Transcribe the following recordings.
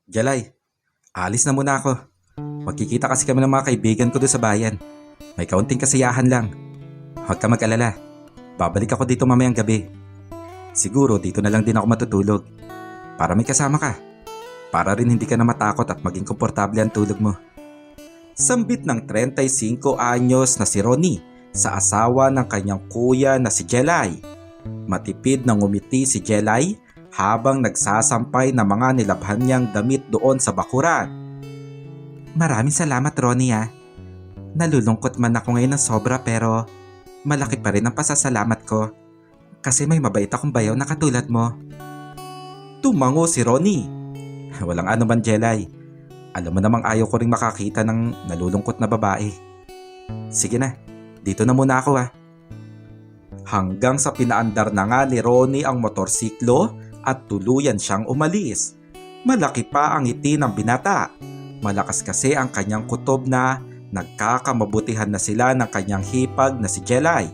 Jalay, alis na muna ako. Magkikita kasi kami ng mga kaibigan ko doon sa bayan. May kaunting kasiyahan lang. Huwag ka mag-alala. Babalik ako dito mamayang gabi. Siguro dito na lang din ako matutulog. Para may kasama ka. Para rin hindi ka na matakot at maging komportable ang tulog mo. Sambit ng 35 anyos na si Ronnie sa asawa ng kanyang kuya na si Jelay. Matipid na ngumiti si Jelay habang nagsasampay ng mga nilabhan niyang damit doon sa bakuran. Maraming salamat, Ronnie ha. Nalulungkot man ako ngayon ng sobra pero malaki pa rin ang pasasalamat ko. Kasi may mabait akong bayaw na katulad mo. Tumango si Ronnie. Walang ano man, Jelay. Alam mo namang ayaw ko ring makakita ng nalulungkot na babae. Sige na, dito na muna ako ha. Hanggang sa pinaandar na nga ni Ronnie ang motorsiklo at tuluyan siyang umalis. Malaki pa ang ngiti ng binata. Malakas kasi ang kanyang kutob na nagkakamabutihan na sila ng kanyang hipag na si Jelay.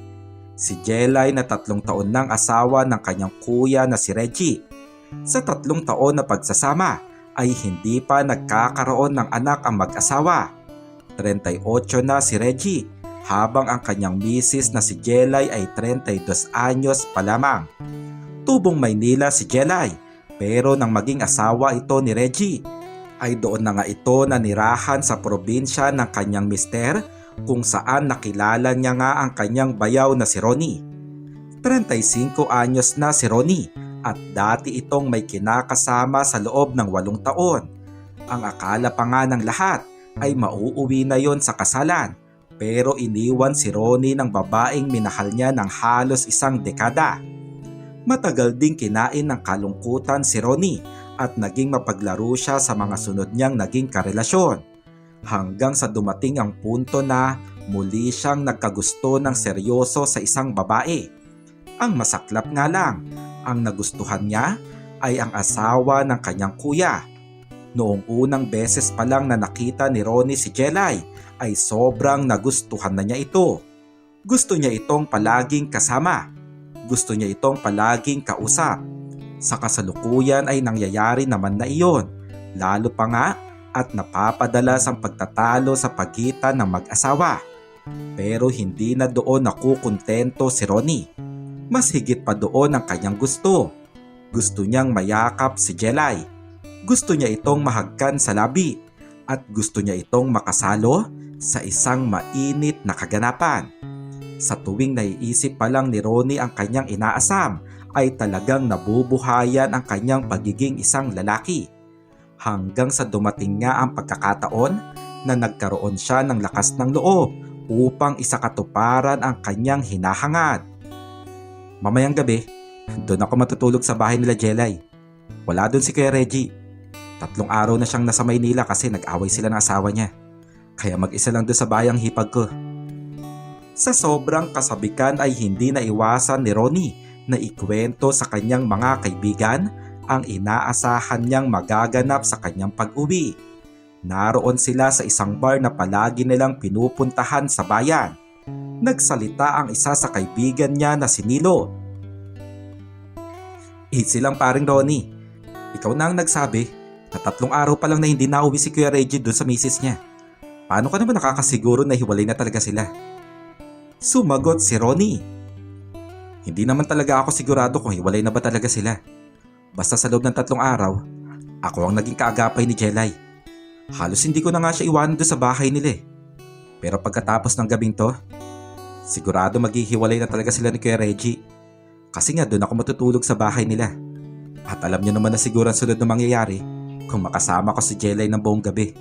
Si Jelay na 3 taon nang asawa ng kanyang kuya na si Reggie. Sa 3 taon na pagsasama ay hindi pa nagkakaroon ng anak ang mag-asawa. 38 na si Reggie habang ang kanyang misis na si Jelay ay 32 anyos pa lamang. Tubong Maynila si Jelay pero nang maging asawa ito ni Reggie ay doon na nga ito nanirahan sa probinsya ng kanyang mister kung saan nakilala niya nga ang kanyang bayaw na si Ronnie. 35 anyos na si Ronnie at dati itong may kinakasama sa loob ng 8 taon. Ang akala pa nga ng lahat ay mauuwi na yon sa kasalan pero iniwan si Ronnie ng babaeng minahal niya ng halos 1 dekada. Matagal ding kinain ng kalungkutan si Ronnie at naging mapaglaro siya sa mga sunod niyang naging karelasyon. Hanggang sa dumating ang punto na muli siyang nagkagusto ng seryoso sa isang babae. Ang masaklap nga lang, ang nagustuhan niya ay ang asawa ng kanyang kuya. Noong unang beses pa lang na nakita ni Ronnie si Jelay ay sobrang nagustuhan na niya ito. Gusto niya itong palaging kasama. Gusto niya itong palaging kausap. Sa kasalukuyan ay nangyayari naman na iyon. Lalo pa nga at napapadalas ang pagtatalo sa pagitan ng mag-asawa. Pero hindi na doon nakukontento si Ronnie. Mas higit pa doon ang kanyang gusto. Gusto niyang mayakap si Jelay. Gusto niya itong mahagkan sa labi. At gusto niya itong makasalo sa isang mainit na kaganapan. Sa tuwing naiisip pa lang ni Ronnie ang kanyang inaasam, ay talagang nabubuhayan ang kanyang pagiging isang lalaki. Hanggang sa dumating nga ang pagkakataon na nagkaroon siya ng lakas ng loob upang isakatuparan ang kanyang hinahangad. Mamayang gabi, doon ako matutulog sa bahay nila Jelay. Wala doon si Kuya Reggie. 3 araw na siyang nasa Maynila kasi nag-away sila ng asawa niya. Kaya mag-isa lang doon sa bayang hipag ko. Sa sobrang kasabikan ay hindi naiwasan ni Ronnie na ikwento sa kanyang mga kaibigan ang inaasahan niyang magaganap sa kanyang pag-uwi. Naroon sila sa isang bar na palagi nilang pinupuntahan sa bayan. Nagsalita ang isa sa kaibigan niya na si Nilo. Easy lang paring Ronnie. Ikaw na ang nagsabi na 3 araw pa lang na hindi nauwi si Kuya Reggie doon sa misis niya. Paano ka naman nakakasiguro na hiwalay na talaga sila? Sumagot si Ronnie. Hindi naman talaga ako sigurado kung hiwalay na ba talaga sila. Basta sa loob ng 3 araw, ako ang naging kaagapay ni Jelay. Halos hindi ko na nga siya iwanan doon sa bahay nila eh. Pero pagkatapos ng gabing to, sigurado maghihiwalay na talaga sila ni Kuya Reggie. Kasi nga doon ako matutulog sa bahay nila. At alam niyo naman na siguro ang sunod na mangyayari kung makasama ko si Jelay ng buong gabi.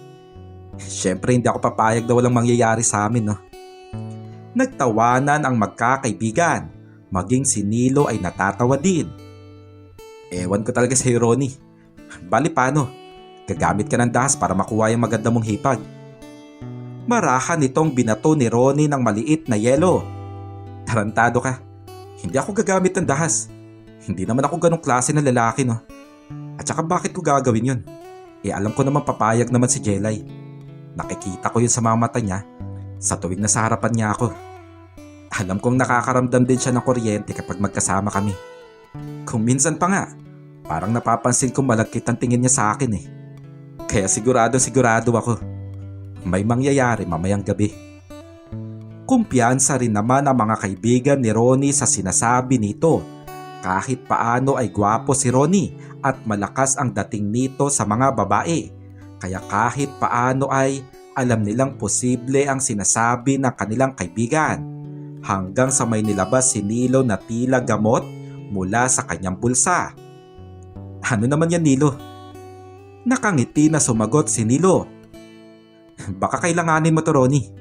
Siyempre hindi ako papayag na walang mangyayari sa amin, no? Nagtawanan ang magkakaibigan. Maging si Nilo ay natatawa din. Ewan ko talaga sa Ronnie. Bali paano? Gagamit ka ng dahas para makuha yung maganda mong hipag. Marahan itong binato ni Ronnie ng maliit na yelo. Tarantado ka. Hindi ako gagamit ng dahas. Hindi naman ako ganong klase na lalaki, no? At saka bakit ko gagawin yun? Alam ko naman papayag naman si Jelay. Nakikita ko yun sa mga mata niya sa tuwing nasa harapan niya ako. Alam kong nakakaramdam din siya ng kuryente kapag magkasama kami. Kung minsan pa nga, parang napapansin kong malagkit ang tingin niya sa akin eh. Kaya sigurado ako. May mangyayari mamayang gabi. Kumpiyansa rin naman ang mga kaibigan ni Ronnie sa sinasabi nito. Kahit paano ay gwapo si Ronnie at malakas ang dating nito sa mga babae. Kaya kahit paano ay alam nilang posible ang sinasabi ng kanilang kaibigan. Hanggang sa may nilabas si Nilo na tila gamot mula sa kanyang bulsa. Ano naman yan, Nilo? Nakangiti na sumagot si Nilo. Baka kailanganin mo to, Ronnie.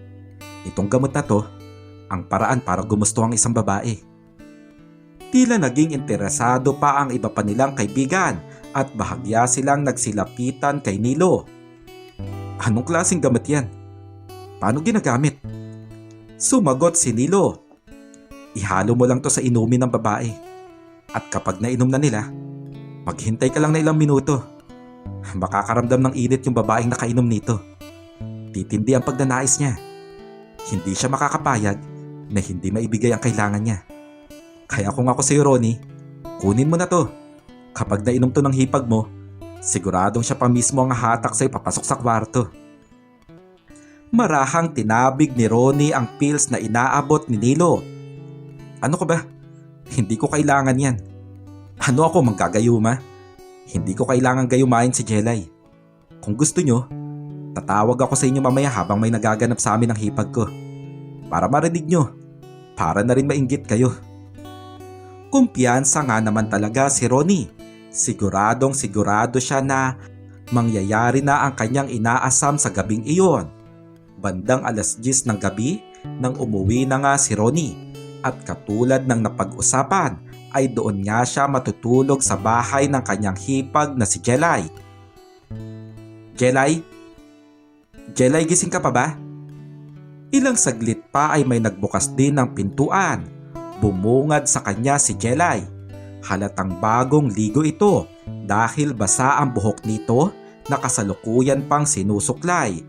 Itong gamot na to, ang paraan para gumusto ang isang babae. Tila naging interesado pa ang iba pa nilang kaibigan at bahagya silang nagsilapitan kay Nilo. Anong klaseng gamot yan? Paano ginagamit? Sumagot si Nilo. Ihalo mo lang to sa inumin ng babae. At kapag nainom na nila, maghintay ka lang na ilang minuto. Makakaramdam ng init yung babaeng nakainom nito. Titindi ang pagnanais niya. Hindi siya makakapayag na hindi maibigay ang kailangan niya. Kaya kung ako sa'yo, Ronnie, kunin mo na to. Kapag nainom to ng hipag mo, siguradong siya pa mismo ang hatak sa'yo papasok sa kwarto. Marahang tinabig ni Ronnie ang pills na inaabot ni Nilo. Ano ka ba? Hindi ko kailangan yan. Ano ako, manggagayuma? Hindi ko kailangan gayumain si Jelay. Kung gusto nyo, tatawag ako sa inyo mamaya habang may nagaganap sa amin ng hipag ko. Para marinig nyo. Para na rin mainggit kayo. Kumpiyansa nga naman talaga si Ronnie. Siguradong sigurado siya na mangyayari na ang kanyang inaasam sa gabing iyon. Bandang 10:00 ng gabi nang umuwi na nga si Ronnie. At katulad ng napag-usapan ay doon nga siya matutulog sa bahay ng kanyang hipag na si Jelay. Jelay? Jelay, gising ka pa ba? Ilang saglit pa ay may nagbukas din ng pintuan. Bumungad sa kanya si Jelay. Halatang bagong ligo ito dahil basa ang buhok nito na kasalukuyan pang sinusuklay.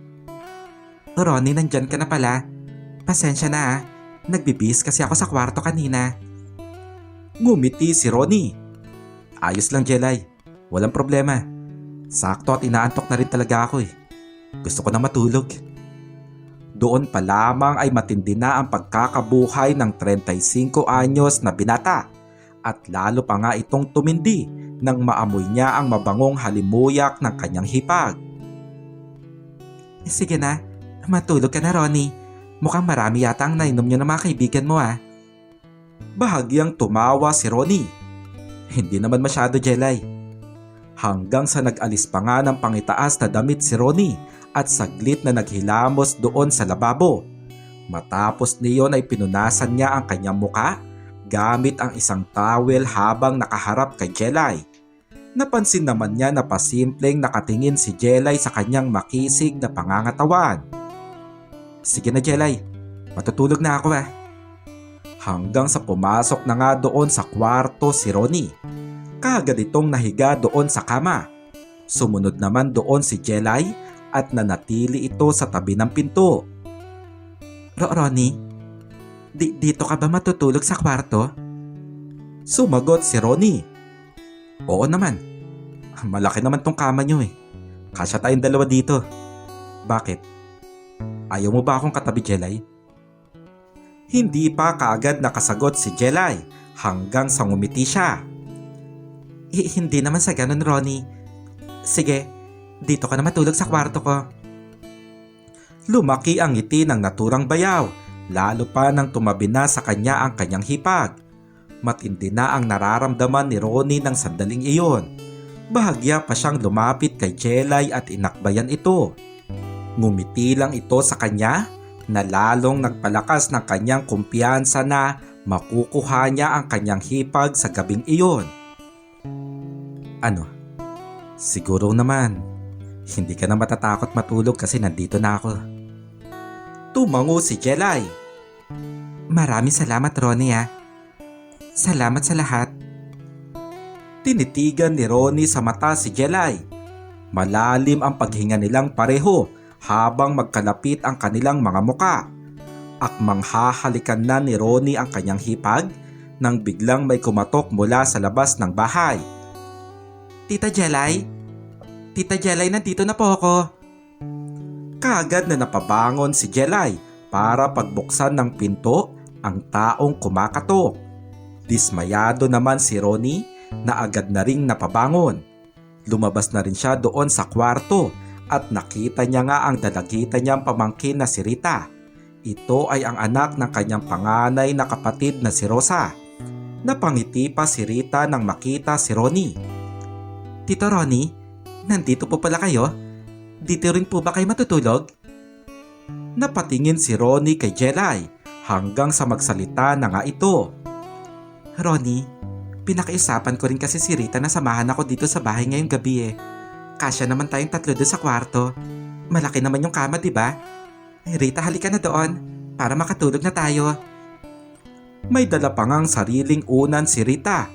Ronnie, nandyan ka na pala. Pasensya na ah. Nagbibihis kasi ako sa kwarto kanina. Ngumiti si Ronnie. Ayos lang, Jelay. Walang problema. Sakto at inaantok na rin talaga ako eh. Gusto ko na matulog. Doon pa lamang ay matindi na ang pagkakabuhay ng 35 anyos na binata. At lalo pa nga itong tumindi nang maamoy niya ang mabangong halimuyak ng kanyang hipag. Sige na, matulog ka na, Ronnie. Mukhang marami yata ang nainom niyo ng mga kaibigan mo ah. Bahagyang tumawa si Ronnie. Hindi naman masyado, Jelay. Hanggang sa nag-alis pa nga ng pangitaas na damit si Ronnie at saglit na naghilamos doon sa lababo. Matapos niyon ay pinunasan niya ang kanyang muka gamit ang isang towel habang nakaharap kay Jelay. Napansin naman niya na pasimpleng nakatingin si Jelay sa kanyang makisig na pangangatawan. Sige na, Jelay, matutulog na ako ah. Hanggang sa pumasok na nga doon sa kwarto si Ronnie. Kaagad itong nahiga doon sa kama. Sumunod naman doon si Jelay at nanatili ito sa tabi ng pinto. Ronnie, dito ka ba matutulog sa kwarto? Sumagot si Ronnie. Oo naman. Malaki naman tong kama nyo eh. Kasya tayong dalawa dito. Bakit? Ayaw mo ba akong katabi, Jelay? Hindi pa kaagad nakasagot si Jelay hanggang sa ngumiti siya. Hindi naman sa ganun, Ronnie. Sige, dito ka na matulog sa kwarto ko. Lumaki ang ngiti ng naturang bayaw, lalo pa nang tumabi na sa kanya ang kanyang hipag. Matindi na ang nararamdaman ni Ronnie ng sandaling iyon. Bahagya pa siyang lumapit kay Jelay at inakbayan ito. Ngumiti lang ito sa kanya na lalong nagpalakas ng kanyang kumpiyansa na makukuha niya ang kanyang hipag sa gabing iyon. Ano? Siguro naman, hindi ka na matatakot matulog kasi nandito na ako. Tumango si Jelay. Maraming salamat, Ronnie ah. Salamat sa lahat. Tinitigan ni Ronnie sa mata si Jelay. Malalim ang paghinga nilang pareho habang magkalapit ang kanilang mga muka. Akmang hahalikan na ni Ronnie ang kanyang hipag nang biglang may kumatok mula sa labas ng bahay. Tita Jelay? Tita Jelay, nandito na po ako. Kaagad na napabangon si Jelay para pagbuksan ng pinto ang taong kumakatok. Dismayado naman si Ronnie na agad na ring napabangon. Lumabas na rin siya doon sa kwarto at nakita niya nga ang dalagita niyang pamangkin na si Rita. Ito ay ang anak ng kanyang panganay na kapatid na si Rosa. Napangiti pa si Rita nang makita si Ronnie. Tito Ronnie, nandito po pala kayo? Dito rin po ba kayo matutulog? Napatingin si Ronnie kay Jelay hanggang sa magsalita na nga ito. Ronnie, pinakiusapan ko rin kasi si Rita na samahan ako dito sa bahay ngayong gabi eh. Kasya naman tayong tatlo doon sa kwarto. Malaki naman yung kama, diba? Rita, halika na doon para makatulog na tayo. May dala pa ngang sariling unan si Rita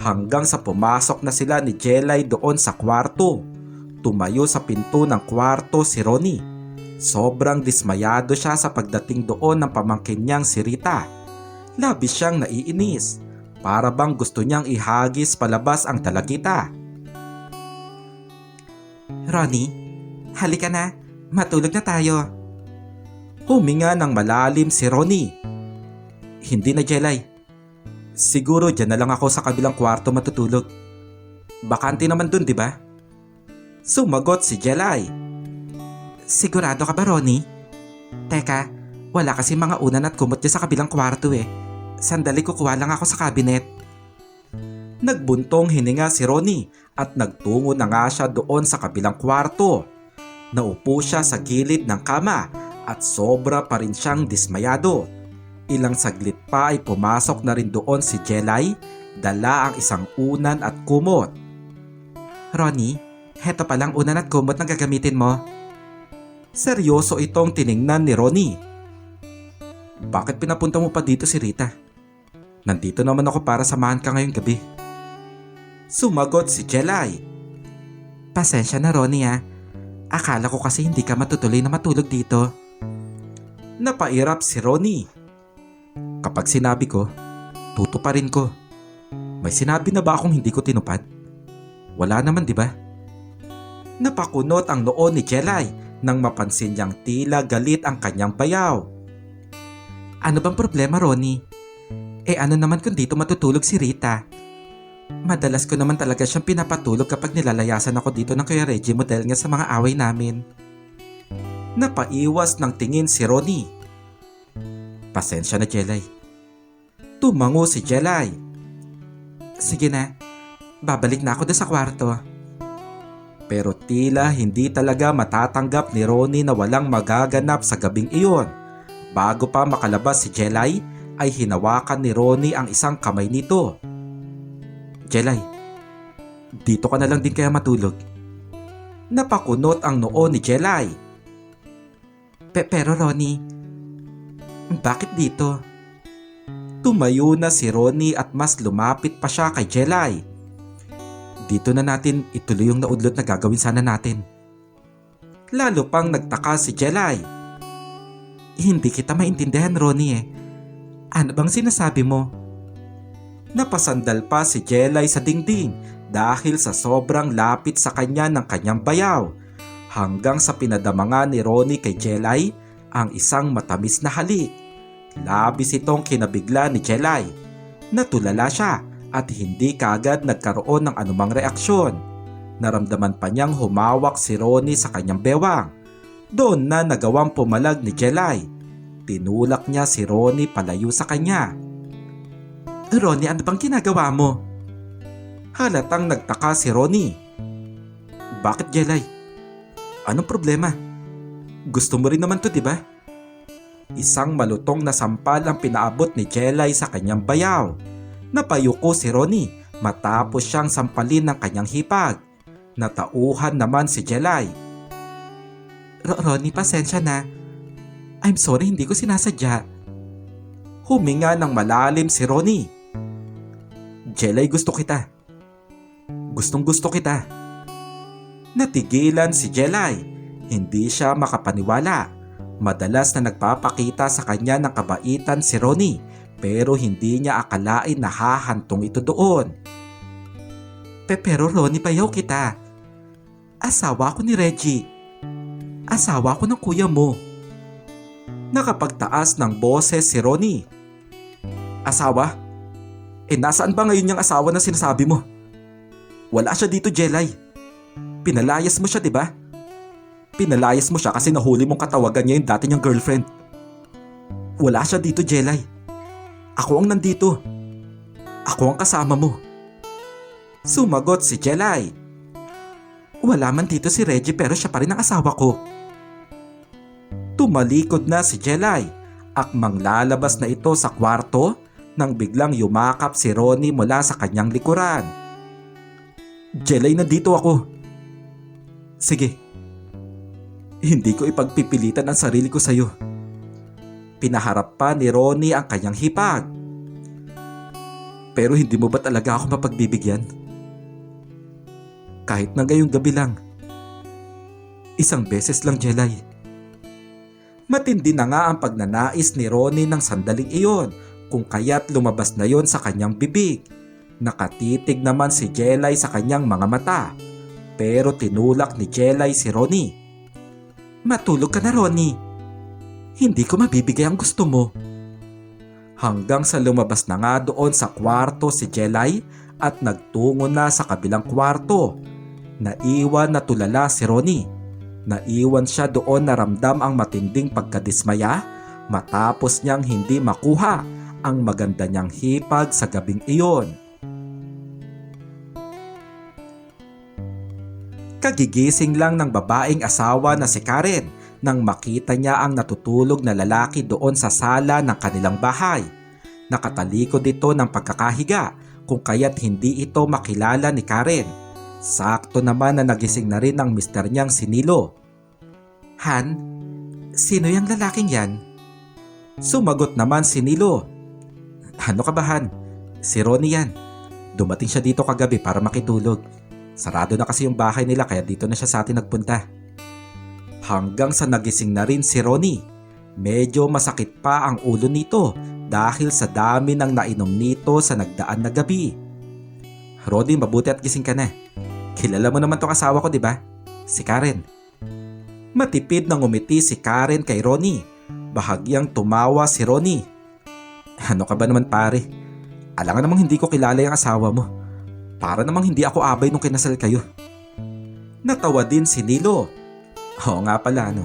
hanggang sa pumasok na sila ni Jelay doon sa kwarto. Tumayo sa pinto ng kwarto si Ronnie. Sobrang dismayado siya sa pagdating doon ng pamangkin niyang si Rita. Labis siyang naiinis. Para bang gusto niyang ihagis palabas ang dalagita. Ronnie, halika na. Matulog na tayo. Huminga ng malalim si Ronnie. Hindi na, Jelay. Siguro dyan na lang ako sa kabilang kwarto matutulog. Bakante naman dun, di ba? Sumagot si Jelay. Sigurado ka ba, Ronnie? Teka, wala kasi mga unan at kumot dyan sa kabilang kwarto eh. Sandali, kukuha lang ako sa cabinet. Nagbuntong hininga si Ronnie at nagtungo na nga siya doon sa kabilang kwarto. Naupo siya sa gilid ng kama at sobra pa rin siyang dismayado. Ilang saglit pa ay pumasok na rin doon si Jelay, dala ang isang unan at kumot. Ronnie, heto palang unan at kumot na gagamitin mo. Seryoso itong tiningnan ni Ronnie. Bakit pinapunta mo pa dito si Rita? Nandito naman ako para samahan ka ngayong gabi. Sumagot si Jelay. Pasensya na, Ronnie ah. Akala ko kasi hindi ka matutuloy na matulog dito. Napairap si Ronnie. Kapag sinabi ko, tutuparin ko. May sinabi na ba akong hindi ko tinupad? Wala naman, di ba? Napakunot ang noo ni Jelay nang mapansin niyang tila galit ang kanyang bayaw. Ano bang problema, Ronnie? Ano naman kung dito matutulog si Rita? Madalas ko naman talaga siyang pinapatulog kapag nilalayasan ako dito ng Kuya Reggie mo dahil nga sa mga away namin. Napaiwas ng tingin si Ronnie. Pasensya na, Jelay. Tumango si Jelay. Sige na, babalik na ako doon sa kwarto. Pero tila hindi talaga matatanggap ni Ronnie na walang magaganap sa gabing iyon. Bago pa makalabas si Jelay, ay hinawakan ni Ronnie ang isang kamay nito. Jelay, dito ka na lang din kaya matulog. Napakunot ang noo ni Jelay. Pero Ronnie, bakit dito? Tumayo na si Ronnie at mas lumapit pa siya kay Jelay. Dito na natin ituloy yung naudlot na gagawin sana natin. Lalo pang nagtaka si Jelay. Hindi kita maintindihan, Ronnie eh. Ano bang sinasabi mo? Napasandal pa si Jelay sa dingding dahil sa sobrang lapit sa kanya ng kanyang bayaw. Hanggang sa pinadama ni Ronnie kay Jelay ang isang matamis na halik. Labis itong kinabigla ni Jelay. Natulala siya at hindi kaagad nagkaroon ng anumang reaksyon. Naramdaman pa niyang humawak si Ronnie sa kanyang bewang. Doon na nagawang pumalag ni Jelay. Tinulak niya si Ronnie palayo sa kanya. Ronnie, ano bang ginagawa mo? Halatang nagtaka si Ronnie. Bakit, Jelay? Anong problema? Gusto mo rin naman to, di ba? Isang malutong na sampal ang pinaabot ni Jelay sa kanyang bayaw. Napayuko si Ronnie matapos siyang sampalin ng kanyang hipag. Natauhan naman si Jelay. Ronnie, pasensya na. I'm sorry, hindi ko sinasadya. Huminga ng malalim si Ronnie. Jelay, gusto kita. Gustong gusto kita. Natigilan si Jelay. Hindi siya makapaniwala. Madalas na nagpapakita sa kanya ng kabaitan si Ronnie, pero hindi niya akalain na hahantong ito doon. Pero Ronnie, bayaw kita. Asawa ko ni Reggie. Asawa ko ng kuya mo. Nakapagtaas ng boses si Ronnie. Asawa? Nasaan ba ngayon yung asawa na sinasabi mo? Wala siya dito, Jelay. Pinalayas mo siya, di ba? Pinalayas mo siya kasi nahuli mong katawagan niya yung dati niyang girlfriend. Wala siya dito, Jelay. Ako ang nandito. Ako ang kasama mo. Sumagot si Jelay. Wala man dito si Reggie pero siya pa rin ang asawa ko. Tumalikod na si Jelay. Akmang lalabas na ito sa kwarto nang biglang yumakap si Ronnie mula sa kanyang likuran. Jelay, nandito ako. Sige. Hindi ko ipagpipilitan ang sarili ko sa iyo. Pinaharap pa ni Ronnie ang kanyang hipag. Pero hindi mo ba talaga ako mapagbibigyan? Kahit na ngayong gabi lang. Isang beses lang, Jelay. Matindi na nga ang pagnanais ni Ronnie ng sandaling iyon, kung kaya't lumabas na yon sa kanyang bibig. Nakatitig naman si Jelay sa kanyang mga mata. Pero tinulak ni Jelay si Ronnie. Matulog ka na, Ronnie. Hindi ko mabibigay ang gusto mo. Hanggang sa lumabas na nga doon sa kwarto si Jelay at nagtungo na sa kabilang kwarto. Naiwan na tulala si Ronnie. Naiwan siya doon na ramdam ang matinding pagkadismaya matapos niyang hindi makuha ang maganda niyang hipag sa gabing iyon. Kagigising lang ng babaeng asawa na si Karen nang makita niya ang natutulog na lalaki doon sa sala ng kanilang bahay. Nakatalikod ito ng pagkakahiga kung kaya't hindi ito makilala ni Karen. Sakto naman na nagising na rin ang mister niyang si Nilo. Han, sino yung lalaking yan? Sumagot naman si Nilo. Ano ka ba, Han? Si Ronnie yan. Dumating siya dito kagabi para makitulog. Sarado na kasi yung bahay nila kaya dito na siya sa atin nagpunta. Hanggang sa nagising na rin si Ronnie. Medyo masakit pa ang ulo nito dahil sa dami ng nainom nito sa nagdaan na gabi. Ronnie, mabuti at gising ka na. Kilala mo naman tong asawa ko, di ba? Si Karen. Matipid na ngumiti si Karen kay Ronnie. Bahagyang tumawa si Ronnie. Ano ka ba naman, pare? Alangan namang hindi ko kilala yung asawa mo. Para namang hindi ako abay nung kinasal kayo. Natawa din si Nilo. Oo nga pala, ano?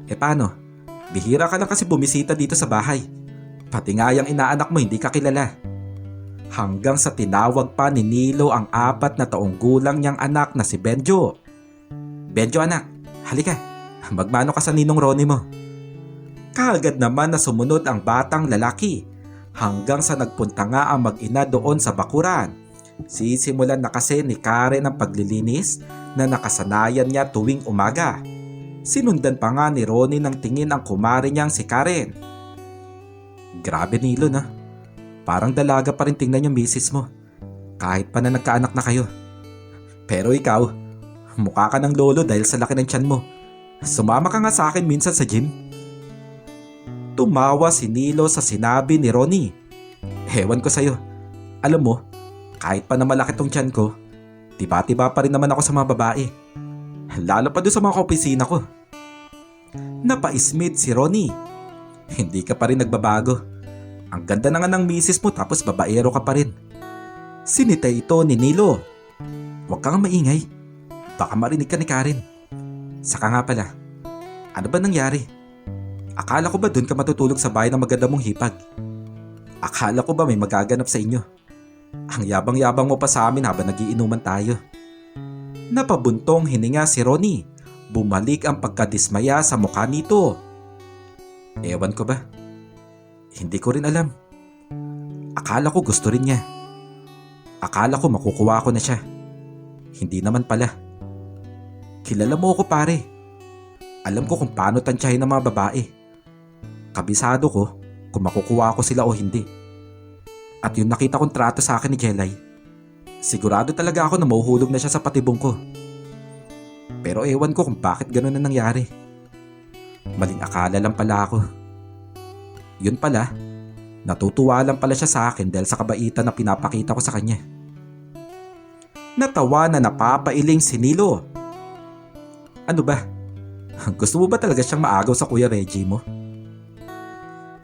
Paano? Bihira ka lang kasi bumisita dito sa bahay. Pati nga yung inaanak mo hindi ka kilala. Hanggang sa tinawag pa ni Nilo ang 4 na taong gulang niyang anak na si Benjo. Benjo, anak, halika. Magmano ka sa ninong Ronnie mo. Kaagad naman na sumunod ang batang lalaki. Hanggang sa nagpunta nga ang mag-ina doon sa bakuran. Sisimulan na kasi ni Karen ang paglilinis na nakasanayan niya tuwing umaga. Sinundan pa nga ni Ronnie ng tingin ang kumare niyang si Karen. Grabe, Nilo, na. Parang dalaga pa rin tingnan yung misis mo. Kahit pa na nagkaanak na kayo. Pero ikaw, mukha ka ng lolo dahil sa laki ng tiyan mo. Sumama ka nga sa akin minsan sa gym. Tumawa si Nilo sa sinabi ni Ronnie. Ewan ko sa'yo. Alam mo, kahit pa na malaki tong tiyan ko, tiba-tiba pa rin naman ako sa mga babae. Lalo pa doon sa mga kaopisina ko. Napaismid si Ronnie. Hindi ka pa rin nagbabago. Ang ganda na nga ng misis mo tapos babaero ka pa rin. Sinitay ito ni Nilo. Huwag kang maingay. Baka marinig ka ni Karen. Saka nga pala, ano ba nangyari? Akala ko ba doon ka matutulog sa bahay ng maganda mong hipag? Akala ko ba may magaganap sa inyo? Ang yabang-yabang mo pa sa amin habang nagiinuman tayo. Napabuntong hininga si Ronnie. Bumalik ang pagkadismaya sa mukha nito. Ewan ko ba? Hindi ko rin alam. Akala ko gusto rin niya. Akala ko makukuha ko na siya. Hindi naman pala. Kilala mo ako, pare. Alam ko kung paano tansyahin ng mga babae. Kabisado ko kung makukuha ko sila o hindi. At yung nakita kong trato sa akin ni Jelay, sigurado talaga ako na mahuhulog na siya sa patibong ko. Pero ewan ko kung bakit ganun na nangyari. Maling akala lang pala ako. Yun pala, natutuwa lang pala siya sa akin dahil sa kabaitan na pinapakita ko sa kanya. Natawa na napapailing si Nilo. Ano ba? Gusto mo ba talaga siyang maagaw sa Kuya Reggie mo?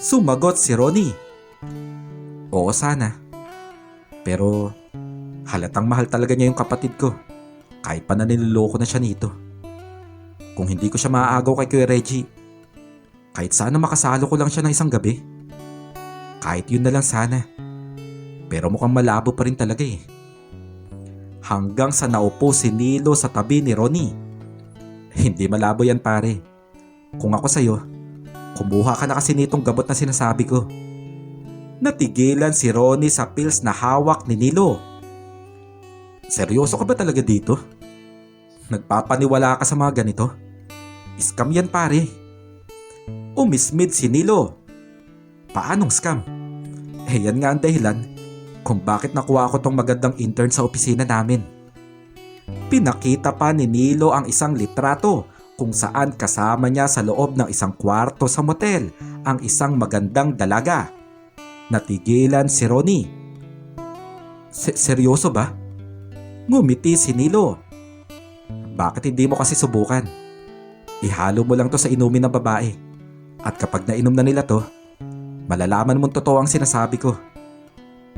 Sumagot si Ronnie. Oo sana. Pero halatang mahal talaga niya yung kapatid ko. Kahit pa na niloloko na siya nito. Kung hindi ko siya maaagaw kay Kuya Reggie, kahit sana makasalo ko lang siya ng isang gabi. Kahit yun na lang sana. Pero mukhang malabo pa rin talaga eh. Hanggang sa naupo si Nilo sa tabi ni Ronnie. Hindi malabo yan pare. Kung ako sa'yo, kumuha ka na kasi nitong gamot na sinasabi ko. Natigilan si Ronnie sa pills na hawak ni Nilo. Seryoso ka ba talaga dito? Nagpapaniwala ka sa mga ganito? Scam yan pare. Umismid si Nilo. Paanong scam? Yan nga ang dahilan kung bakit nakuha ko tong magandang intern sa opisina namin. Pinakita pa ni Nilo ang isang litrato kung saan kasama niya sa loob ng isang kwarto sa motel ang isang magandang dalaga. Natigilan si Ronnie. Seryoso ba? Ngumiti si Nilo. Bakit hindi mo kasi subukan? Ihalo mo lang to sa inumin ng babae. At kapag nainom na nila to, malalaman mong totoo ang sinasabi ko.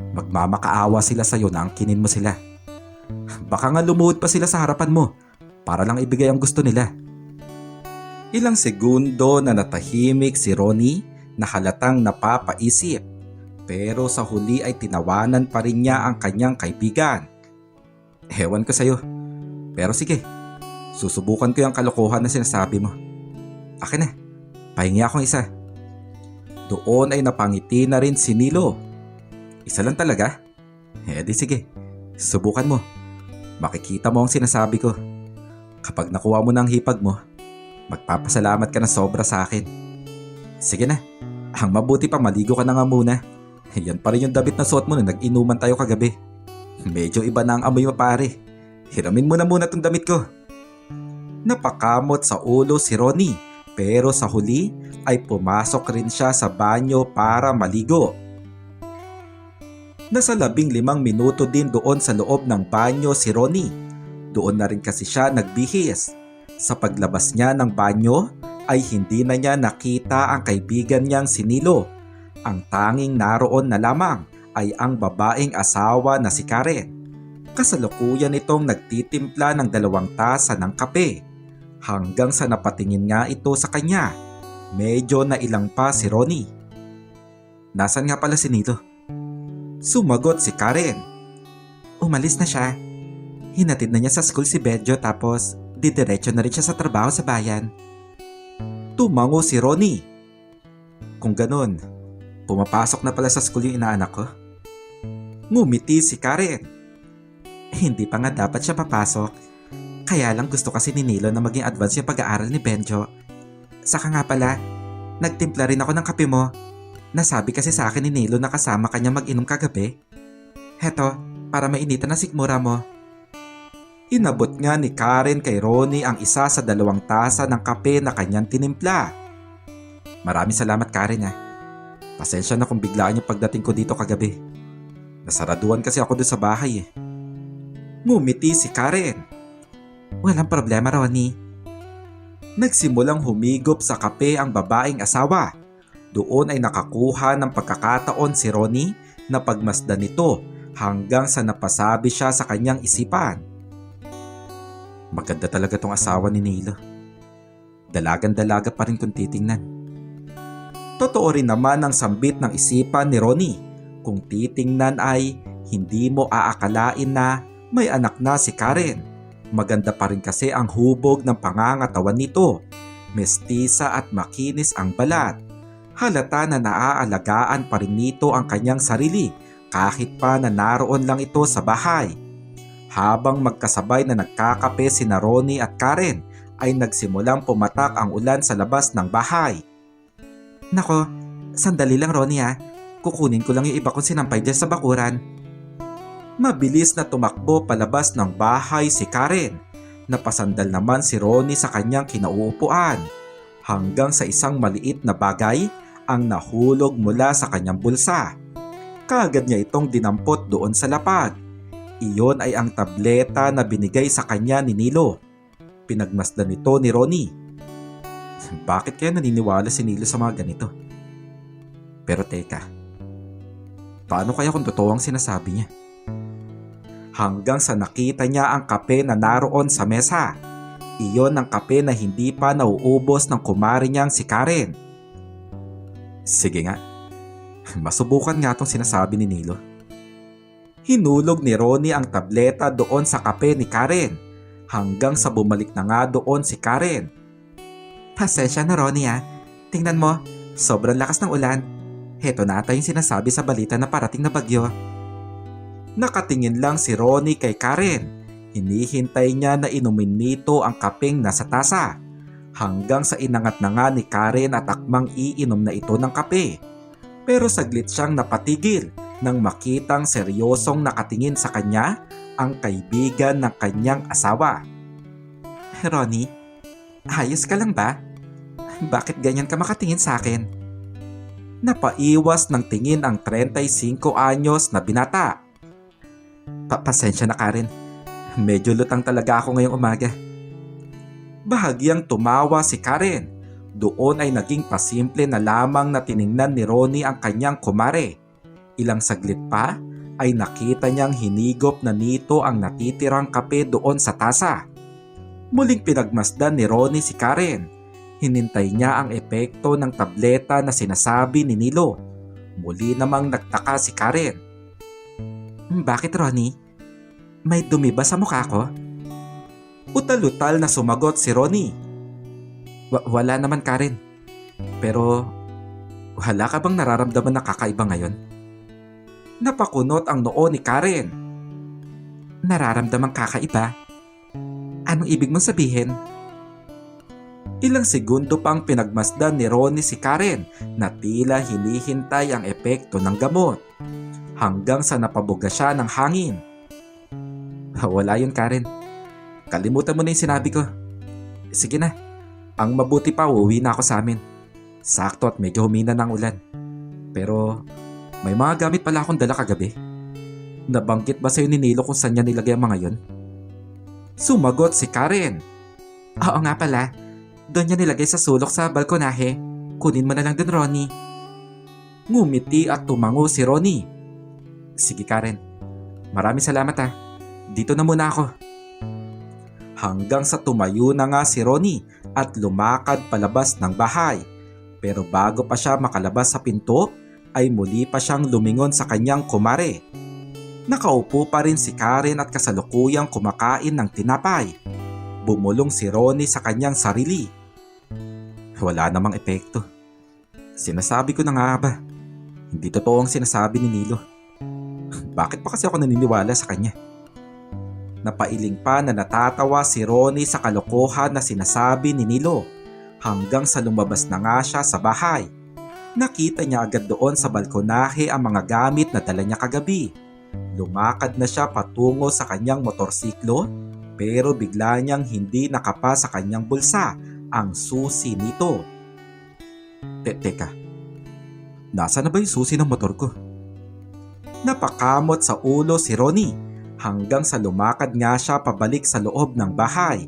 Magmamakaawa sila sa'yo na angkinin mo sila. Baka nga lumuhod pa sila sa harapan mo para lang ibigay ang gusto nila. Ilang segundo na natahimik si Ronnie na halatang napapaisip. Pero sa huli ay tinawanan pa rin niya ang kanyang kaibigan. Ewan ko sa'yo. Pero sige, susubukan ko yung kalokohan na sinasabi mo. Akin na, pahingi akong isa. Doon ay napangiti na rin si Nilo. Isa lang talaga? Di sige, subukan mo. Makikita mo ang sinasabi ko. Kapag nakuha mo ng hipag mo, magpapasalamat ka na sobra sa akin. Sige na, ang mabuti pa maligo ka na nga muna. Yan pa rin yung damit na suot mo na nag-inuman tayo kagabi. Medyo iba na ang amoy mo pare. Hiramin mo na muna tong damit ko. Napakamot sa ulo si Ronnie, pero sa huli ay pumasok rin siya sa banyo para maligo. Nasa 15 minuto din doon sa loob ng banyo si Ronnie. Doon na rin kasi siya nagbihis. Sa paglabas niya ng banyo ay hindi na niya nakita ang kaibigan niyang si Nilo. Ang tanging naroon na lamang ay ang babaeng asawa na si Karen. Kasalukuyan itong nagtitimpla ng 2 tasa ng kape. Hanggang sa napatingin nga ito sa kanya. Medyo nailang pa si Ronnie. Nasaan nga pala si Nilo? Sumagot si Karen. Umalis na siya. Hinatid na niya sa school si Benjo tapos didiretso na rin siya sa trabaho sa bayan. Tumango si Ronnie. Kung ganun, pumapasok na pala sa school yung inaanak ko. Ngumiti si Karen. Hindi pa nga dapat siya papasok. Kaya lang gusto kasi ni Nilo na maging advance yung pag-aaral ni Benjo. Saka nga pala, nagtimpla rin ako ng kape mo. Nasabi kasi sa akin ni Nilo na kasama kanya mag-inom kagabi. Heto, para mainitan na sikmura mo. Inabot nga ni Karen kay Ronnie ang isa sa 2 tasa ng kape na kanyang tinimpla. Maraming salamat Karen ha. Pasensya na kung biglaan yung pagdating ko dito kagabi. Nasaraduan kasi ako doon sa bahay eh. Ngumiti si Karen. Walang problema Ronnie. Nagsimulang humigop sa kape ang babaeng asawa. Doon ay nakakuha ng pagkakataon si Ronnie na pagmasdan nito hanggang sa napasabi siya sa kanyang isipan. Maganda talaga tong asawa ni Nilo. Dalagan-dalaga pa rin kung titingnan. Totoo rin naman ang sambit ng isipan ni Ronnie. Kung titingnan ay hindi mo aakalain na may anak na si Karen. Maganda pa rin kasi ang hubog ng pangangatawan nito. Mestisa at makinis ang balat. Halata na naaalagaan pa rin nito ang kanyang sarili kahit pa na naroon lang ito sa bahay. Habang magkasabay na nagkakape sina Ronnie at Karen ay nagsimulang pumatak ang ulan sa labas ng bahay. Nako, sandali lang Ronnie ha. Kukunin ko lang yung iba kong sinampay dyan sa bakuran. Mabilis na tumakbo palabas ng bahay si Karen. Napasandal naman si Ronnie sa kanyang kinauupuan. Hanggang sa isang maliit na bagay ang nahulog mula sa kanyang bulsa. Kaagad niya itong dinampot doon sa lapag. Iyon ay ang tableta na binigay sa kanya ni Nilo. pinagmasdan nito ni Ronnie. Bakit kaya naniniwala si Nilo sa mga ganito? Pero teka, paano kaya kung totoo ang sinasabi niya? Hanggang sa nakita niya ang kape na naroon sa mesa. Iyon ang kape na hindi pa nauubos ng kumari niyang si Karen. Sige nga, masubukan nga itong sinasabi ni Nilo. Hinulog ni Ronnie ang tableta doon sa kape ni Karen hanggang sa bumalik na nga doon si Karen. Pasensya na Ronnie tingnan mo, sobrang lakas ng ulan. Heto na ata yung sinasabi sa balita na parating na bagyo. Nakatingin lang si Ronnie kay Karen. Hinihintay niya na inumin nito ang kapeng nasa tasa. Hanggang sa inangat na nga ni Karen at akmang iinom na ito ng kape. Pero saglit siyang napatigil nang makitang seryosong nakatingin sa kanya ang kaibigan ng kanyang asawa. Ronnie, ayos ka lang ba? Bakit ganyan ka makatingin sa akin? Napaiwas ng tingin ang 35 anyos na binata. Pasensya na Karen, medyo lutang talaga ako ngayong umaga. Bahagyang tumawa si Karen. Doon ay naging pasimple na lamang na tiningnan ni Ronnie ang kanyang kumare. Ilang saglit pa ay nakita niyang hinigop na nito ang natitirang kape doon sa tasa. Muling pinagmasdan ni Ronnie si Karen. Hinintay niya ang epekto ng tableta na sinasabi ni Nilo. Muli namang nagtaka si Karen. Bakit Ronnie? May dumi ba sa mukha ko? Utal-utal na sumagot si Ronnie. Wala naman Karen. Pero wala ka bang nararamdaman na kakaiba ngayon? Napakunot ang noo ni Karen. Nararamdaman kakaiba? Anong ibig mong sabihin? Ilang segundo pang pinagmasdan ni Ronnie si Karen na tila hinihintay ang epekto ng gamot. Hanggang sa napabuga siya ng hangin. Wala yun Karen. Kalimutan mo na yung sinabi ko. Sige na. Ang mabuti pa uuwi na ako sa amin. Sakto at medyo humina ng ulan. Pero may mga gamit pala akong dala kagabi. Nabanggit ba sa'yo ni Nilo kung saan niya nilagay ang mga yun? Sumagot si Karen. Oo nga pala. Doon niya nilagay sa sulok sa balkonahe. Kunin mo na lang dun Ronnie. Ngumiti at tumango si Ronnie. Sige Karen. Maraming salamat Dito na muna ako. Hanggang sa tumayo na nga si Ronnie at lumakad palabas ng bahay. Pero bago pa siya makalabas sa pinto, ay muli pa siyang lumingon sa kanyang kumare. Nakaupo pa rin si Karen at kasalukuyang kumakain ng tinapay. Bumulong si Ronnie sa kanyang sarili. Wala namang epekto. Sinasabi ko na nga ba, hindi totoo ang sinasabi ni Nilo. Bakit pa kasi ako naniniwala sa kanya? Napailing pa na natatawa si Ronnie sa kalokohan na sinasabi ni Nilo hanggang sa lumabas na nga siya sa bahay. Nakita niya agad doon sa balkonahe ang mga gamit na dala niya kagabi. Lumakad na siya patungo sa kanyang motorsiklo pero bigla niyang hindi nakapa sa kanyang bulsa ang susi nito. Teka, nasa na ba yung susi ng motor ko? Napakamot sa ulo si Ronnie hanggang sa lumakad nga siya pabalik sa loob ng bahay.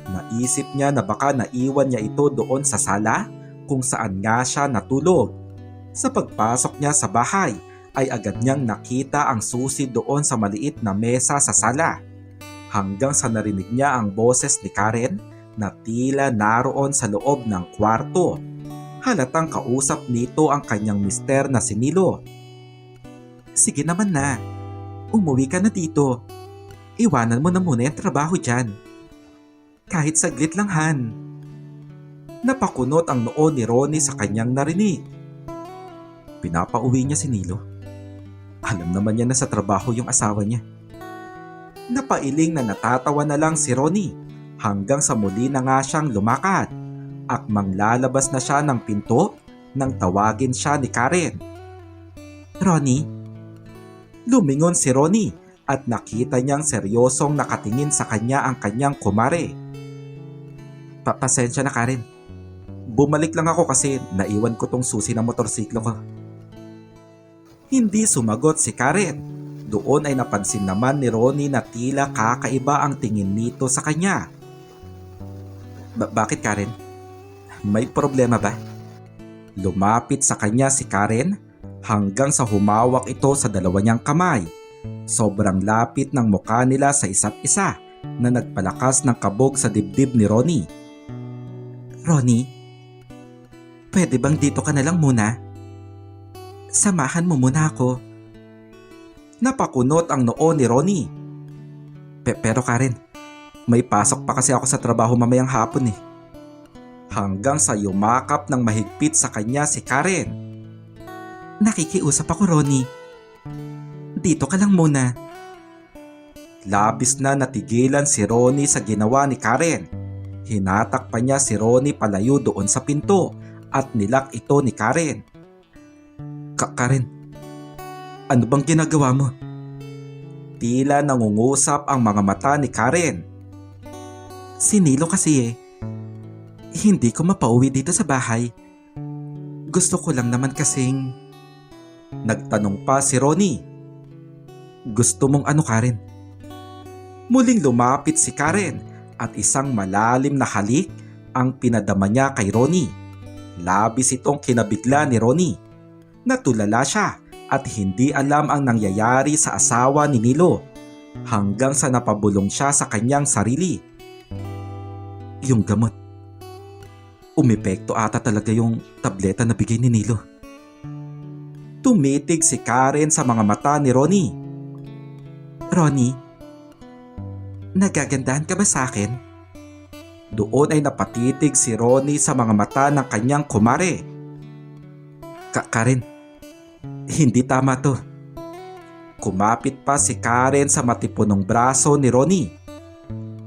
Naisip niya na baka naiwan niya ito doon sa sala kung saan nga siya natulog. Sa pagpasok niya sa bahay ay agad niyang nakita ang susi doon sa maliit na mesa sa sala. Hanggang sa narinig niya ang boses ni Karen na tila naroon sa loob ng kwarto. Halatang kausap nito ang kanyang mister na si Nilo. Sige naman na, umuwi ka na dito. Iwanan mo na muna yung trabaho dyan. Kahit saglit lang Han. Napakunot ang noo ni Ronnie sa kanyang narinig. Pinapauwi niya si Nilo. Alam naman niya na sa trabaho yung asawa niya. Napailing na natatawa na lang si Ronnie hanggang sa muli na nga siyang lumakad. Akmang lalabas na siya ng pinto nang tawagin siya ni Karen. Ronnie? Lumingon si Ronnie at nakita niyang seryosong nakatingin sa kanya ang kanyang kumare. Pasensya na Karen. Bumalik lang ako kasi naiwan ko tong susi ng motorsiklo ko. Hindi sumagot si Karen. Doon ay napansin naman ni Ronnie na tila kakaiba ang tingin nito sa kanya. Bakit Karen? May problema ba? Lumapit sa kanya si Karen hanggang sa humawak ito sa dalawa niyang kamay. Sobrang lapit ng mukha nila sa isa't isa na nagpalakas ng kabog sa dibdib ni Ronnie. Ronnie, pwede bang dito ka na lang muna? Samahan mo muna ako. Napakunot ang noo ni Ronnie. Pero Karen, may pasok pa kasi ako sa trabaho mamayang hapon eh. Hanggang sa yumakap ng mahigpit sa kanya si Karen. Nakikiusap ako Ronnie. Dito ka lang muna. Labis na natigilan si Ronnie sa ginawa ni Karen. Hinatak pa niya si Ronnie palayo doon sa pinto at nilak ito ni Karen. Karen, ano bang ginagawa mo? Tila nangungusap ang mga mata ni Karen. Sinilo kasi eh. Hindi ko mapauwi dito sa bahay. Gusto ko lang naman kasing... Nagtanong pa si Ronnie. Gusto mong ano Karen? Muling lumapit si Karen at isang malalim na halik ang pinadama niya kay Ronnie. Labis itong kinabigla ni Ronnie. Natulala siya at hindi alam ang nangyayari sa asawa ni Nilo hanggang sa napabulong siya sa kanyang sarili. Yung gamot. Umepekto ata talaga yung tableta na bigay ni Nilo. Tumitig si Karen sa mga mata ni Ronnie. Ronnie, nagagandahan ka ba sa akin? Doon ay napatitig si Ronnie sa mga mata ng kanyang kumare. Karen, hindi tama to. Kumapit pa si Karen sa matipunong braso ni Ronnie.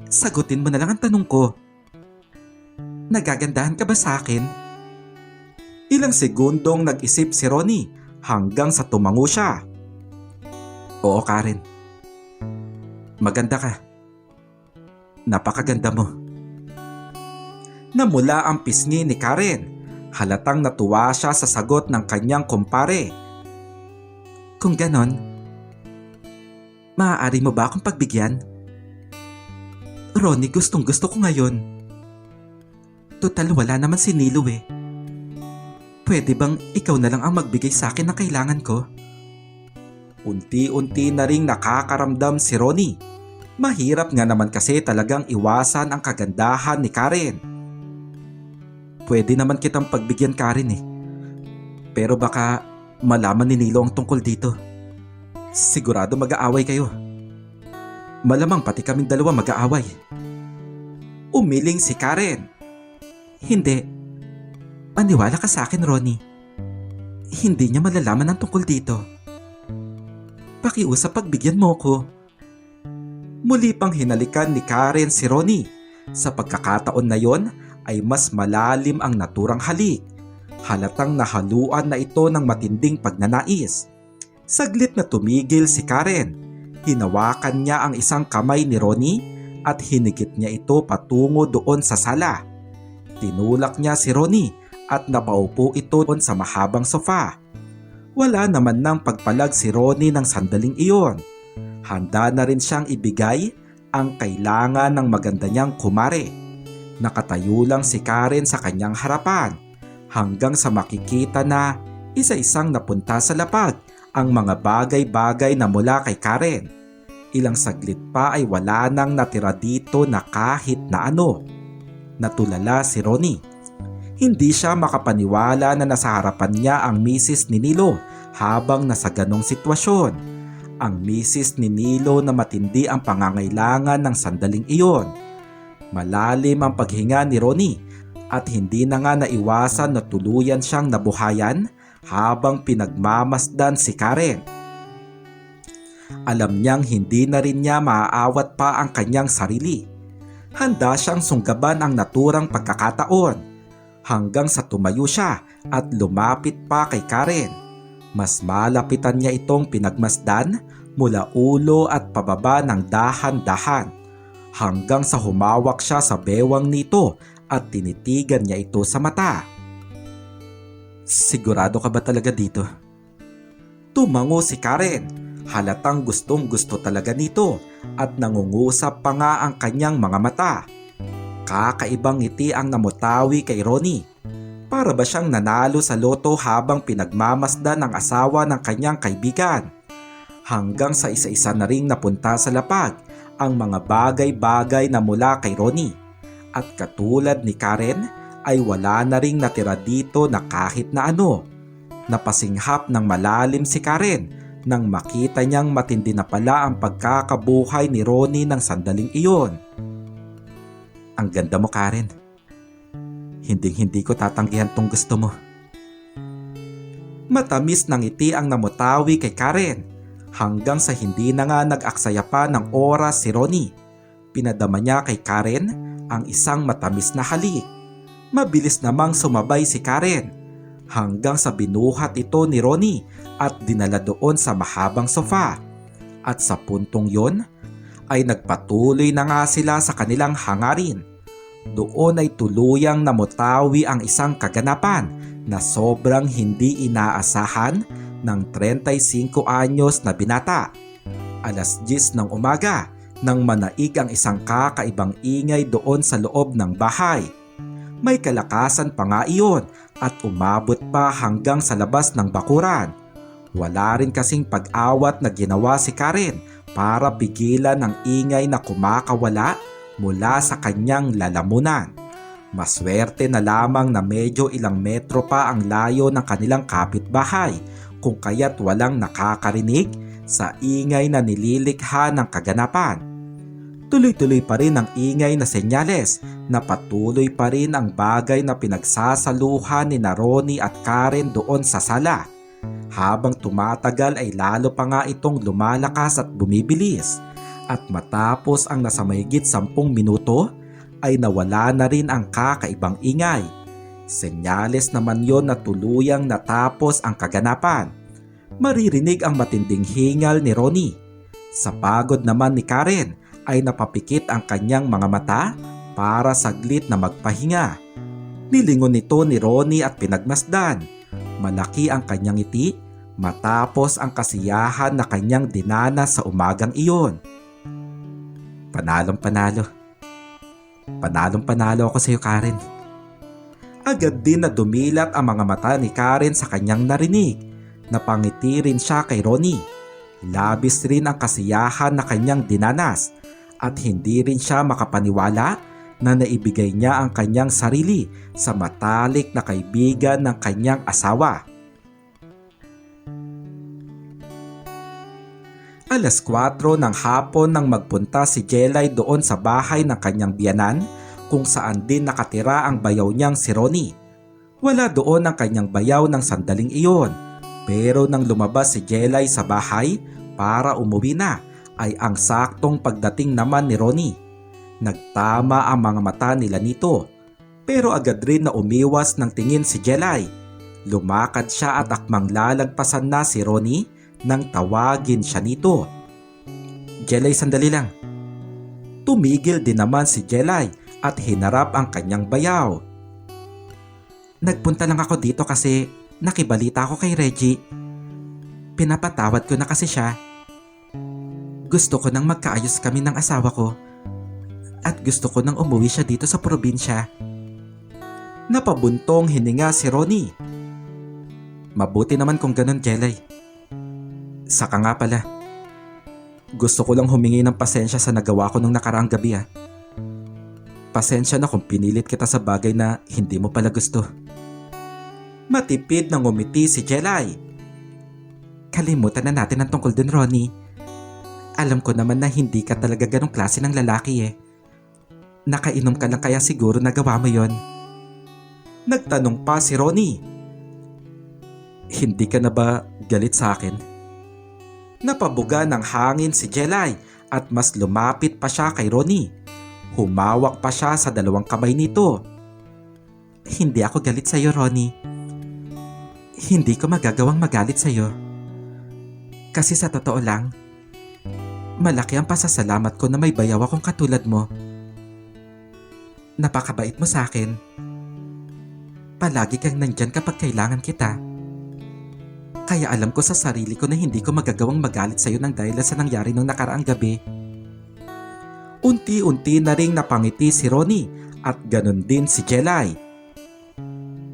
Sagutin mo na lang ang tanong ko. Nagagandahan ka ba sa akin? Ilang segundong nag-isip si Ronnie hanggang sa tumango siya. Oo Karen. Maganda ka. Napakaganda mo. Namula ang pisngi ni Karen. Halatang natuwa siya sa sagot ng kanyang kumpare. Kung ganon, maaari mo ba akong pagbigyan? Ronnie, gustong gusto ko ngayon. Total wala naman si Nilo eh. Pwede bang ikaw na lang ang magbigay sa akin na kailangan ko? Unti-unti na ring nakakaramdam si Ronnie. Mahirap nga naman kasi talagang iwasan ang kagandahan ni Karen. Pwede naman kitang pagbigyan Karen eh. Pero baka malaman ni Nilo ang tungkol dito. Sigurado mag-aaway kayo. Malamang pati kaming dalawa mag-aaway. Umiling si Karen. Hindi. Maniwala ka sa akin, Ronnie. Hindi niya malalaman ang tungkol dito. Pakiusap pagbigyan mo ko. Muli pang hinalikan ni Karen si Ronnie. Sa pagkakataon na yon ay mas malalim ang naturang halik. Halatang nahaluan na ito ng matinding pagnanais. Saglit na tumigil si Karen. Hinawakan niya ang isang kamay ni Ronnie at hinigit niya ito patungo doon sa sala. Tinulak niya si Ronnie at napaupo ito doon sa mahabang sofa. Wala naman nang pagpalag si Ronnie ng sandaling iyon. Handa na rin siyang ibigay ang kailangan ng maganda niyang kumare. Nakatayo lang si Karen sa kanyang harapan hanggang sa makikita na isa-isang napunta sa lapag ang mga bagay-bagay na mula kay Karen. Ilang saglit pa ay wala nang natira dito na kahit na ano. Natulala si Ronnie. Hindi siya makapaniwala na nasa harapan niya ang misis ni Nilo habang nasa ganong sitwasyon. Ang misis ni Nilo na matindi ang pangangailangan ng sandaling iyon. Malalim ang paghinga ni Ronnie at hindi na nga naiwasan na tuluyan siyang nabuhayan habang pinagmamasdan si Karen. Alam niyang hindi na rin niya maaawat pa ang kanyang sarili. Handa siyang sunggaban ang naturang pagkakataon hanggang sa tumayo siya at lumapit pa kay Karen. Mas malapitan niya itong pinagmasdan mula ulo at pababa ng dahan-dahan hanggang sa humawak siya sa bewang nito at tinitigan niya ito sa mata. Sigurado ka ba talaga dito? Tumango si Karen. Halatang gustong gusto talaga nito at nangungusap pa nga ang kanyang mga mata. Kakaibang ngiti ang namutawi kay Ronnie. Para ba siyang nanalo sa loto habang pinagmamasdan ng asawa ng kanyang kaibigan. Hanggang sa isa-isa na ring napunta sa lapag ang mga bagay-bagay na mula kay Ronnie. At katulad ni Karen ay wala na ring natira dito na kahit na ano. Napasinghap ng malalim si Karen nang makita niyang matindi na pala ang pagkakabuhay ni Ronnie ng sandaling iyon. Ang ganda mo, Karen. Hinding-hindi ko tatanggihan tong gusto mo. Matamis ng ngiti ang namutawi kay Karen hanggang sa hindi na nga nag-aksaya pa ng oras si Ronnie. Pinadama niya kay Karen ang isang matamis na halik. Mabilis namang sumabay si Karen hanggang sa binuhat ito ni Ronnie at dinala doon sa mahabang sofa. At sa puntong yon ay nagpatuloy na nga sila sa kanilang hangarin. Doon ay tuluyang namutawi ang isang kaganapan na sobrang hindi inaasahan ng 35 anyos na binata. Alas 10 ng umaga nang manaig ang isang kakaibang ingay doon sa loob ng bahay. May kalakasan pa nga iyon at umabot pa hanggang sa labas ng bakuran. Wala rin kasing pag-awat na ginawa si Karen para pigilan ang ingay na kumakawala mula sa kanyang lalamunan. Maswerte na lamang na medyo ilang metro pa ang layo ng kanilang kapitbahay kung kaya't walang nakakarinig sa ingay na nililikha ng kaganapan. Tuloy-tuloy pa rin ang ingay na senyales na patuloy pa rin ang bagay na pinagsasaluhan ni Ronnie at Karen doon sa sala. Habang tumatagal ay lalo pa nga itong lumalakas at bumibilis. At matapos ang nasa mahigit 10 minuto ay nawala na rin ang kakaibang ingay. Senyales naman yon na tuluyang natapos ang kaganapan. Maririnig ang matinding hingal ni Ronnie. Sa pagod naman ni Karen ay napapikit ang kanyang mga mata para saglit na magpahinga. Nilingon nito ni Ronnie at pinagmasdan. Malaki ang kanyang ngiti matapos ang kasiyahan na kanyang dinanas sa umagang iyon. Panalong panalo. Panalong panalo ako sa iyo, Karen. Agad din na dumilat ang mga mata ni Karen sa kanyang narinig. Napangiti rin siya kay Ronnie. Labis rin ang kasiyahan na kanyang dinanas at hindi rin siya makapaniwala na naibigay niya ang kanyang sarili sa matalik na kaibigan ng kanyang asawa. Alas 4 ng hapon nang magpunta si Jelay doon sa bahay ng kanyang biyanan kung saan din nakatira ang bayaw niyang si Ronnie. Wala doon ang kanyang bayaw ng sandaling iyon, pero nang lumabas si Jelay sa bahay para umuwi na ay ang saktong pagdating naman ni Ronnie. Nagtama ang mga mata nila nito, pero agad rin na umiwas ng tingin si Jelay. Lumakad siya at akmang lalagpasan na si Ronnie nang tawagin siya nito. Jelay, sandali lang. Tumigil din naman si Jelay at hinarap ang kanyang bayaw. Nagpunta lang ako dito kasi nakibalita ako kay Reggie. Pinapatawad ko na kasi siya. Gusto ko nang magkaayos kami ng asawa ko at gusto ko nang umuwi siya dito sa probinsya. Napabuntong hininga si Ronnie. Mabuti naman kung ganun, Jelay. Saka nga pala, gusto ko lang humingi ng pasensya sa nagawa ko nung nakaraang gabi. Pasensya na kung pinilit kita sa bagay na hindi mo pala gusto. Matipid na ngumiti si Jelay. Kalimutan na natin ang tungkol dun, Ronnie. Alam ko naman na hindi ka talaga ganong klase ng lalaki . Nakainom ka lang kaya siguro nagawa mo yon. Nagtanong pa si Ronnie. Hindi ka na ba galit sa akin? Napabuga ng hangin si Jelay at mas lumapit pa siya kay Ronnie. Humawak pa siya sa 2 kamay nito. Hindi ako galit sa iyo, Ronnie. Hindi ko magagawang magalit sa iyo. Kasi sa totoo lang, malaki ang pasasalamat ko na may bayaw akong katulad mo. Napakabait mo sa akin. Palagi kang nandyan kapag kailangan kita. Kaya alam ko sa sarili ko na hindi ko magagawang magalit sa iyo ng dahil sa nangyari nung nakaraang gabi. Unti-unti na ring napangiti si Ronnie at ganun din si Jelay.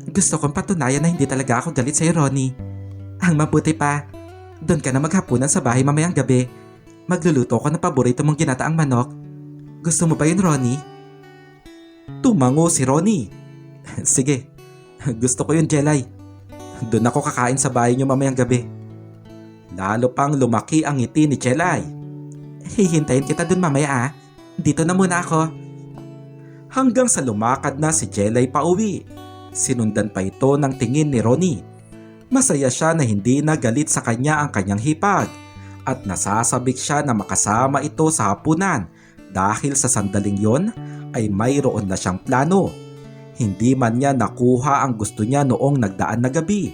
Gusto kong patunayan na hindi talaga ako galit sa'yo, Ronnie. Ang mabuti pa, doon ka na maghapunan sa bahay mamayang gabi. Magluluto ko ng paborito mong ginataang manok. Gusto mo ba yun, Ronnie? Tumango si Ronnie. Sige, gusto ko yun, Jelay. Doon ako kakain sa bahay niyo mamayang gabi. Lalo pang lumaki ang ngiti ni Jelay. Hihintayin kita doon mamaya ah. Dito na muna ako. Hanggang sa lumakad na si Jelay pa uwi. Sinundan pa ito ng tingin ni Ronnie. Masaya siya na hindi na galit sa kanya ang kanyang hipag at nasasabik siya na makasama ito sa hapunan dahil sa sandaling yon ay mayroon na siyang plano. Hindi man niya nakuha ang gusto niya noong nagdaan na gabi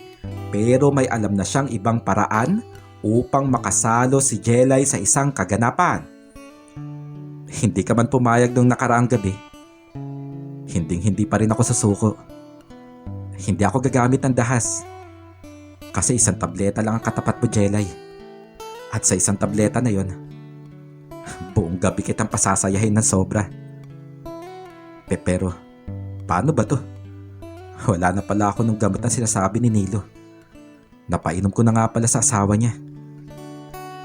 pero may alam na siyang ibang paraan upang makasalo si Jelay sa isang kaganapan. Hindi ka man pumayag nung nakaraang gabi. Hindi pa rin ako susuko. Hindi ako gagamit ng dahas. Kasi isang tableta lang ang katapat mo, Jelay. At sa isang tableta na yon, buong gabi kitang pasasayahin ng sobra. Pero, paano ba to? Wala na pala ako nung gamot na sinasabi ni Nilo. Napainom ko na nga pala sa asawa niya.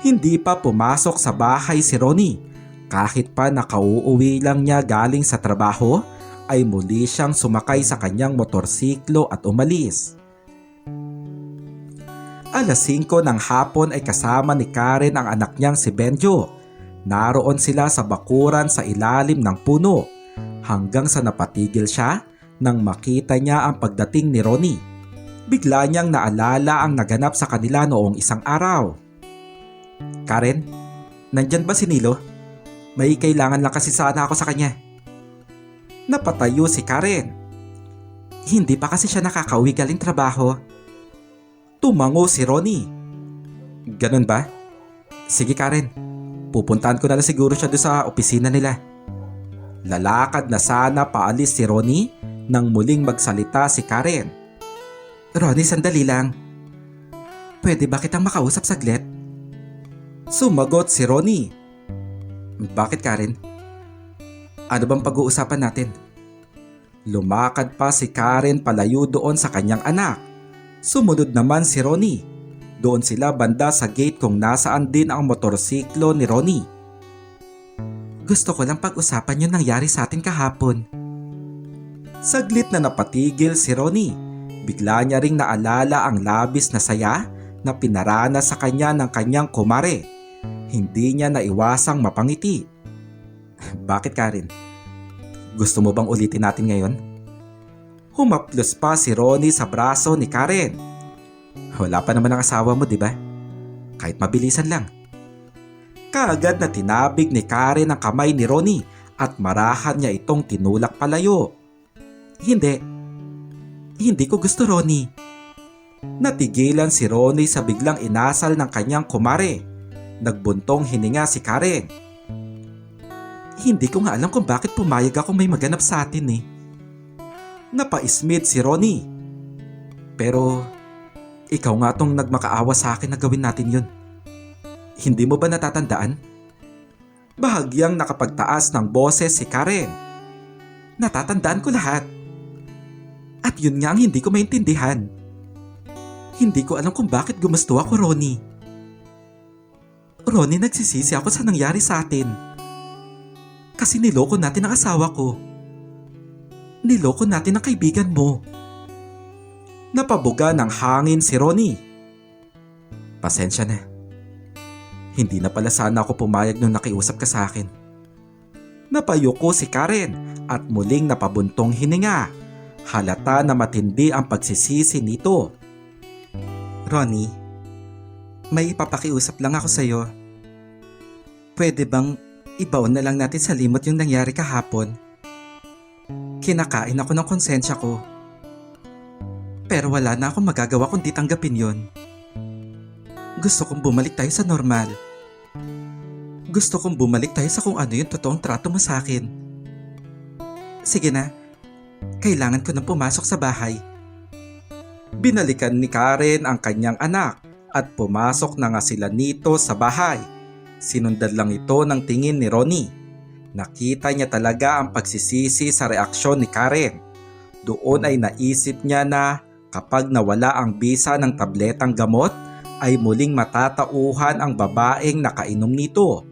Hindi pa pumasok sa bahay si Ronnie. Kahit pa nakauuwi lang niya galing sa trabaho, ay muli siyang sumakay sa kanyang motorsiklo at umalis. Alas 5 ng hapon ay kasama ni Karen ang anak niyang si Benjo. Naroon sila sa bakuran sa ilalim ng puno hanggang sa napatigil siya nang makita niya ang pagdating ni Ronnie. Bigla niyang naalala ang naganap sa kanila noong isang araw. Karen, nandyan ba si Nilo? May kailangan lang kasi sana ako sa kanya. Napatayo si Karen. Hindi pa kasi siya nakakauwi galing trabaho. Tumango si Ronnie. Ganun ba? Sige Karen, pupuntahan ko na lang siguro siya doon sa opisina nila. Lalakad na sana paalis si Ronnie nang muling magsalita si Karen. Ronnie, sandali lang. Pwede ba kitang makausap saglit? Sumagot si Ronnie. Bakit Karen? Ano bang pag-uusapan natin? Lumakad pa si Karen palayo doon sa kanyang anak. Sumunod naman si Ronnie. Doon sila banda sa gate kung nasaan din ang motorsiklo ni Ronnie. Gusto ko lang pag-usapan yung nangyari sa atin kahapon. Saglit na napatigil si Ronnie. Bigla niya ring naalala ang labis na saya na pinarana sa kanya ng kanyang kumare. Hindi niya naiwasang mapangiti. Bakit Karen? Gusto mo bang ulitin natin ngayon? Humaplos pa si Ronnie sa braso ni Karen. Wala pa naman ang asawa mo, di ba? Kahit mabilisan lang. Kaagad na tinabig ni Karen ang kamay ni Ronnie at marahan niya itong tinulak palayo. Hindi ko gusto, Ronnie. Natigilan si Ronnie sa biglang inasal ng kanyang kumare. Nagbuntong hininga si Karen. Hindi ko nga alam kung bakit pumayag ako may maganap sa atin eh. Napaismid si Ronnie. Pero, ikaw nga tong nagmakaawa sa akin na gawin natin yun. Hindi mo ba natatandaan? Bahagyang nakapagtaas ng boses si Karen. Natatandaan ko lahat. At yun nga ang hindi ko maintindihan. Hindi ko alam kung bakit gumusto ako, Ronnie. Ronnie, nagsisisi ako sa nangyari sa atin. Kasi niloko natin ang asawa ko. Niloko natin ang kaibigan mo. Napabuga ng hangin si Ronnie. Pasensya na. Hindi na pala sana ako pumayag nung nakiusap ka sa akin. Napayuko si Karen at muling napabuntong hininga. Halata na matindi ang pagsisisi nito. Ronnie, may ipapakiusap lang ako sa'yo. Pwede bang ibaon na lang natin sa limot yung nangyari kahapon? Kinakain ako ng konsensya ko. Pero wala na akong magagawa kundi tanggapin yon. Gusto kong bumalik tayo sa normal. Gusto kong bumalik tayo sa kung ano yung totoong trato mo sa akin. Sige na, kailangan ko nang pumasok sa bahay. Binalikan ni Karen ang kanyang anak at pumasok na nga sila nito sa bahay. Sinundan lang ito ng tingin ni Ronnie. Nakita niya talaga ang pagsisisi sa reaksyon ni Karen. Doon ay naisip niya na kapag nawala ang bisa ng tabletang gamot ay muling matatauhan ang babaeng nakainom nito.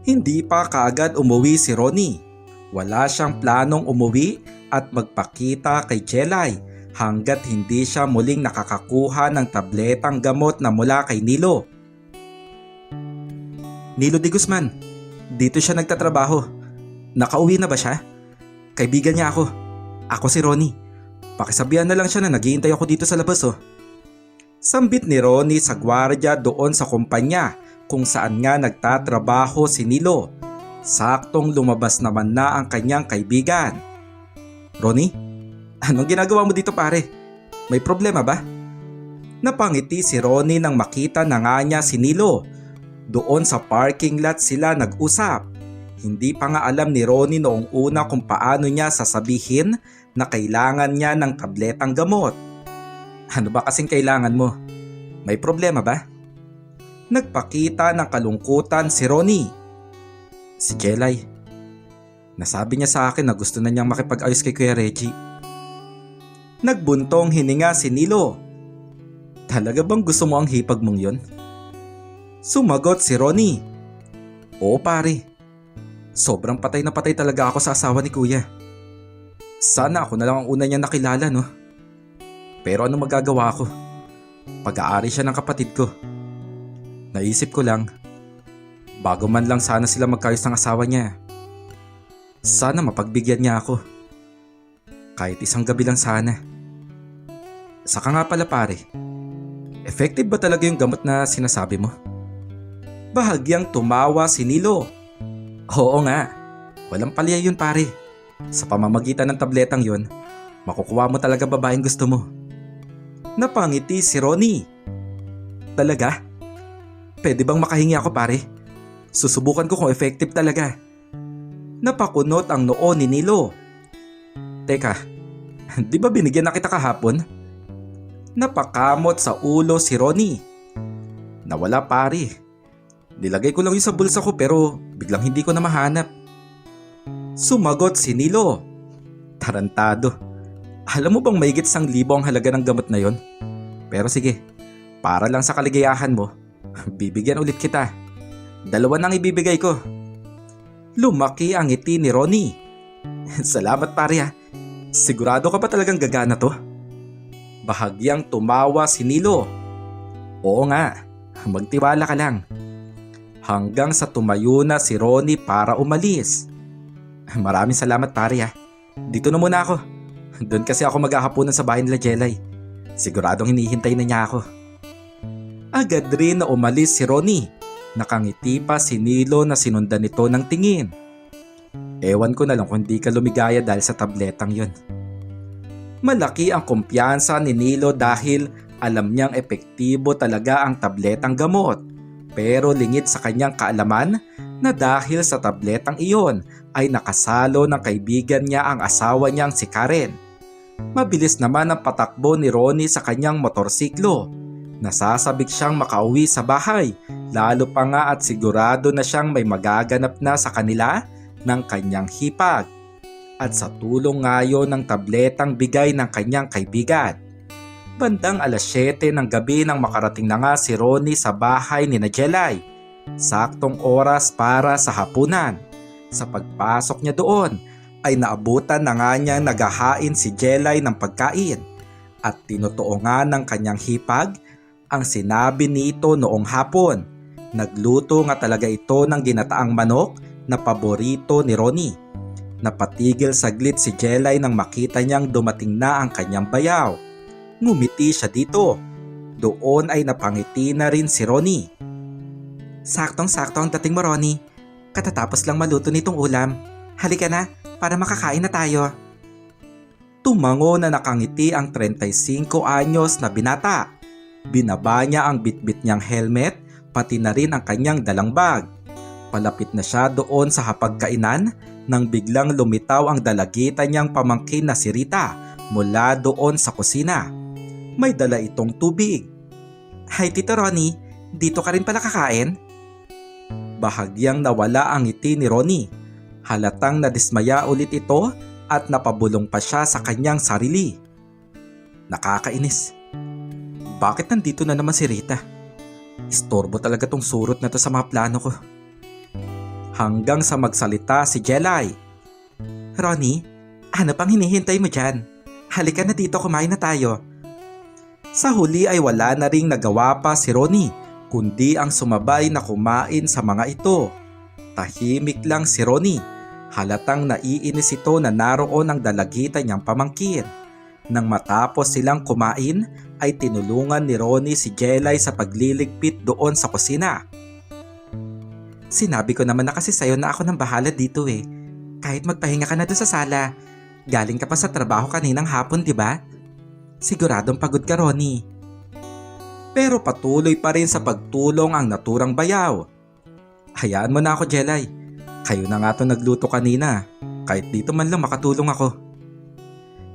Hindi pa kaagad umuwi si Ronnie. Wala siyang planong umuwi at magpakita kay Jelay hanggat hindi siya muling nakakakuha ng tabletang gamot na mula kay Nilo. Nilo de Guzman, dito siya nagtatrabaho. Nakauwi na ba siya? Kaibigan niya ako. Ako si Ronnie. Pakisabihan na lang siya na naghihintay ako dito sa labas Sambit ni Ronnie sa gwardiya doon sa kumpanya kung saan nga nagtatrabaho si Nilo. Saktong lumabas naman na ang kanyang kaibigan. Ronnie, anong ginagawa mo dito pare? May problema ba? Napangiti si Ronnie nang makita na nga niya si Nilo. Doon sa parking lot sila nag-usap. Hindi pa nga alam ni Ronnie noong una kung paano niya sasabihin na kailangan niya ng tabletang gamot. Ano ba kasing kailangan mo? May problema ba? Nagpakita ng kalungkutan si Ronnie. Si Jelay. Nasabi niya sa akin na gusto na niyang makipag-ayos kay Kuya Reggie. Nagbuntong hininga si Nilo. Talaga bang gusto mo ang hipag mong yon? Sumagot si Ronnie. Oo pare. Sobrang patay na patay talaga ako sa asawa ni Kuya. Sana ako na lang ang una niya nakilala Pero ano magagawa ko? Pag-aari siya ng kapatid ko. Naisip ko lang, bago man lang sana sila magkayos ng asawa niya. Sana mapagbigyan niya ako. Kahit isang gabi lang sana. Saka nga pala pare, effective ba talaga yung gamot na sinasabi mo? Bahagyang tumawa si Nilo. Oo nga, walang palya yun pare. Sa pamamagitan ng tabletang yun, makukuha mo talaga babaeng gusto mo. Napangiti si Ronnie. Talaga? Pwede bang makahingi ako pare? Susubukan ko kung effective talaga. Napakunot ang noo ni Nilo. Teka, di ba binigyan na kita kahapon? Napakamot sa ulo si Ronnie. Nawala pare. Nilagay ko lang yun sa bulsa ko pero biglang hindi ko na mahanap. Sumagot si Nilo. Tarantado. Alam mo bang mahigit 1,000 ang halaga ng gamot na yon? Pero sige, para lang sa kaligayahan mo, bibigyan ulit kita. 2 nang ibibigay ko. Lumaki ang ngiti ni Ronnie. Salamat pare Sigurado ka ba talagang gagana to? Bahagyang tumawa si Nilo. Oo nga, magtiwala ka lang. Hanggang sa tumayo na si Ronnie para umalis. Maraming salamat pare Dito na muna ako. Doon kasi ako maghahaponan sa bahay nila Jelay. Siguradong hinihintay na niya ako. Agad rin na umalis si Ronnie. Nakangiti pa si Nilo na sinundan nito ng tingin. Ewan ko na lang kung di ka lumigaya dahil sa tabletang yun. Malaki ang kumpiyansa ni Nilo dahil alam niyang epektibo talaga ang tabletang gamot. Pero lingid sa kanyang kaalaman na dahil sa tabletang iyon ay nakasalo ng kaibigan niya ang asawa niyang si Karen. Mabilis naman ang patakbo ni Ronnie sa kanyang motorsiklo. Nasasabik siyang makauwi sa bahay, lalo pa nga at sigurado na siyang may magaganap na sa kanila ng kanyang hipag. At sa tulong ngayon ng tabletang bigay ng kanyang kaibigan. Bandang 7:00 ng gabi nang makarating na nga si Ronnie sa bahay ni Jelay. Saktong oras para sa hapunan. Sa pagpasok niya doon ay naabutan na nga niyang naghahain si Jelay ng pagkain. At tinutuo nga ng kanyang hipag ang sinabi nito noong hapon. Nagluto nga talaga ito ng ginataang manok na paborito ni Ronnie. Napatigil saglit si Jelay nang makita niyang dumating na ang kanyang bayaw. Ngumiti siya dito. Doon ay napangiti na rin si Ronnie. Saktong-sakto ang dating mo Ronnie. Katatapos lang maluto nitong ulam. Halika na para makakain na tayo. Tumango na nakangiti ang 35 anyos na binata. Binaba niya ang bitbit niyang helmet pati na rin ang kanyang dalang bag. Palapit na siya doon sa hapagkainan nang biglang lumitaw ang dalagitan niyang pamangkin na si Rita mula doon sa kusina. May dala itong tubig. Hi Tito Ronnie, dito ka rin pala kakain? Bahagyang nawala ang ngiti ni Ronnie. Halatang nadismaya ulit ito at napabulong pa siya sa kanyang sarili. Nakakainis. Bakit nandito na naman si Rita? Istorbo talaga tong surot na to sa mga plano ko. Hanggang sa magsalita si Jelay. Ronnie, ano pang hinihintay mo dyan? Halika na dito, kumain na tayo. Sa huli ay wala na ring nagawa pa si Ronnie, kundi ang sumabay na kumain sa mga ito. Tahimik lang si Ronnie. Halatang naiinis ito na naroon ang dalagita niyang pamangkin. Nang matapos silang kumain, ay tinulungan ni Ronnie si Jelay sa pagliligpit doon sa kusina. Sinabi ko naman na kasi sayo na ako nang bahala dito eh. Kahit magpahinga ka na doon sa sala. Galing ka pa sa trabaho kaninang hapon, di ba? Siguradong pagod ka, Ronnie. Pero patuloy pa rin sa pagtulong ang naturang bayaw. Hayaan mo na ako, Jelay. Kayo na nga to nagluto kanina. Kahit dito man lang makatulong ako.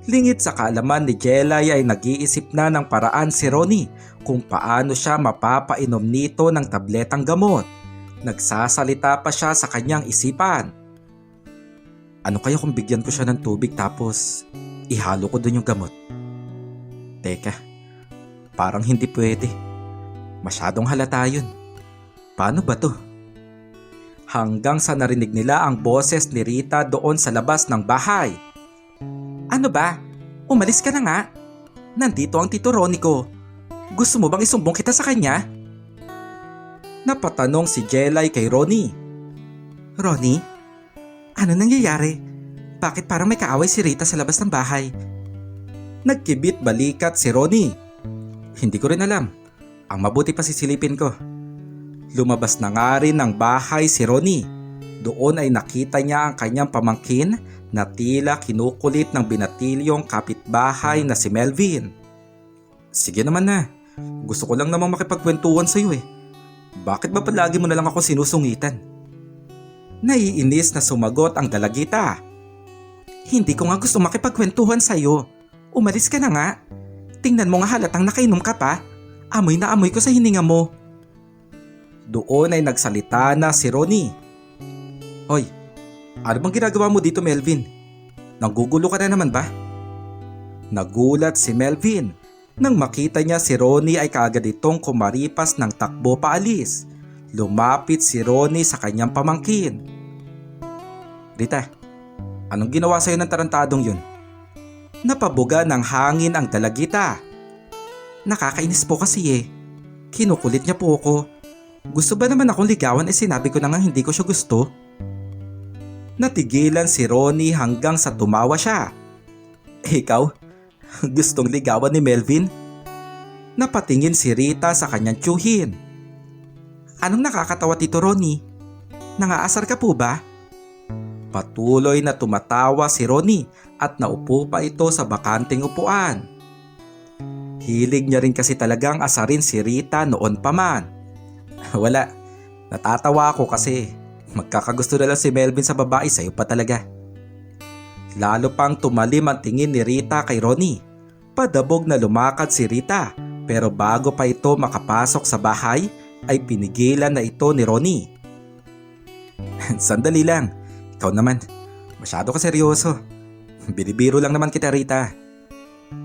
Lingid sa kaalaman ni Jelay ay nag-iisip na ng paraan si Ronnie kung paano siya mapapainom nito ng tabletang gamot. Nagsasalita pa siya sa kanyang isipan. Ano kaya kung bigyan ko siya ng tubig tapos ihalo ko dun yung gamot? Teka, parang hindi pwede. Masyadong halata yun. Paano ba to? Hanggang sa narinig nila ang boses ni Rita doon sa labas ng bahay. Ano ba? Umalis ka na nga. Nandito ang Tito Ronnie ko. Gusto mo bang isumbong kita sa kanya? Napatanong si Jelay kay Ronnie. Ronnie? Ano nangyayari? Bakit parang may kaaway si Rita sa labas ng bahay? Nagkibit balikat si Ronnie. Hindi ko rin alam. Ang mabuti pa sisilipin ko. Lumabas na nga rin ng bahay si Ronnie. Doon ay nakita niya ang kanyang pamangkin na tila kinukulit ng binatilyong kapitbahay na si Melvin. Sige naman na. Gusto ko lang namang makipagkwentuhan sa iyo eh. Bakit ba palagi mo na lang ako sinusungitan? Naiinis na sumagot ang dalagita. Hindi ko nga gusto makipagkwentuhan sa iyo. Umalis ka na nga. Tingnan mo nga halatang nakainom ka pa. Amoy na amoy ko sa hininga mo. Doon ay nagsalita na si Ronnie. Hoy, ano bang ginagawa mo dito, Melvin? Nagugulo ka na naman ba? Nagulat si Melvin nang makita niya si Ronnie ay kaagad itong kumaripas ng takbo paalis. Lumapit si Ronnie sa kanyang pamangkin. Rita, anong ginawa sa'yo ng tarantadong yun? Napabuga ng hangin ang dalagita. Nakakainis po kasi eh. Kinukulit niya po ako. Gusto ba naman akong ligawan sinabi ko na nga hindi ko siya gusto? Natigilan si Ronnie hanggang sa tumawa siya. Ikaw? Gustong ligawan ni Melvin? Napatingin si Rita sa kanyang tiyuhin. Anong nakakatawa, Tito Ronnie? Nangaasar ka po ba? Patuloy na tumatawa si Ronnie at naupo pa ito sa bakanting upuan. Hilig niya rin kasi talagang asarin si Rita noon pa man. Wala, natatawa ako kasi magkakagusto na lang si Melvin sa babae, sa'yo pa talaga. Lalo pang tumalim ang tingin ni Rita kay Ronnie. Padabog na lumakad si Rita pero bago pa ito makapasok sa bahay ay pinigilan na ito ni Ronnie. Sandali lang, ikaw naman, masyado ka seryoso. Binibiro lang naman kita, Rita.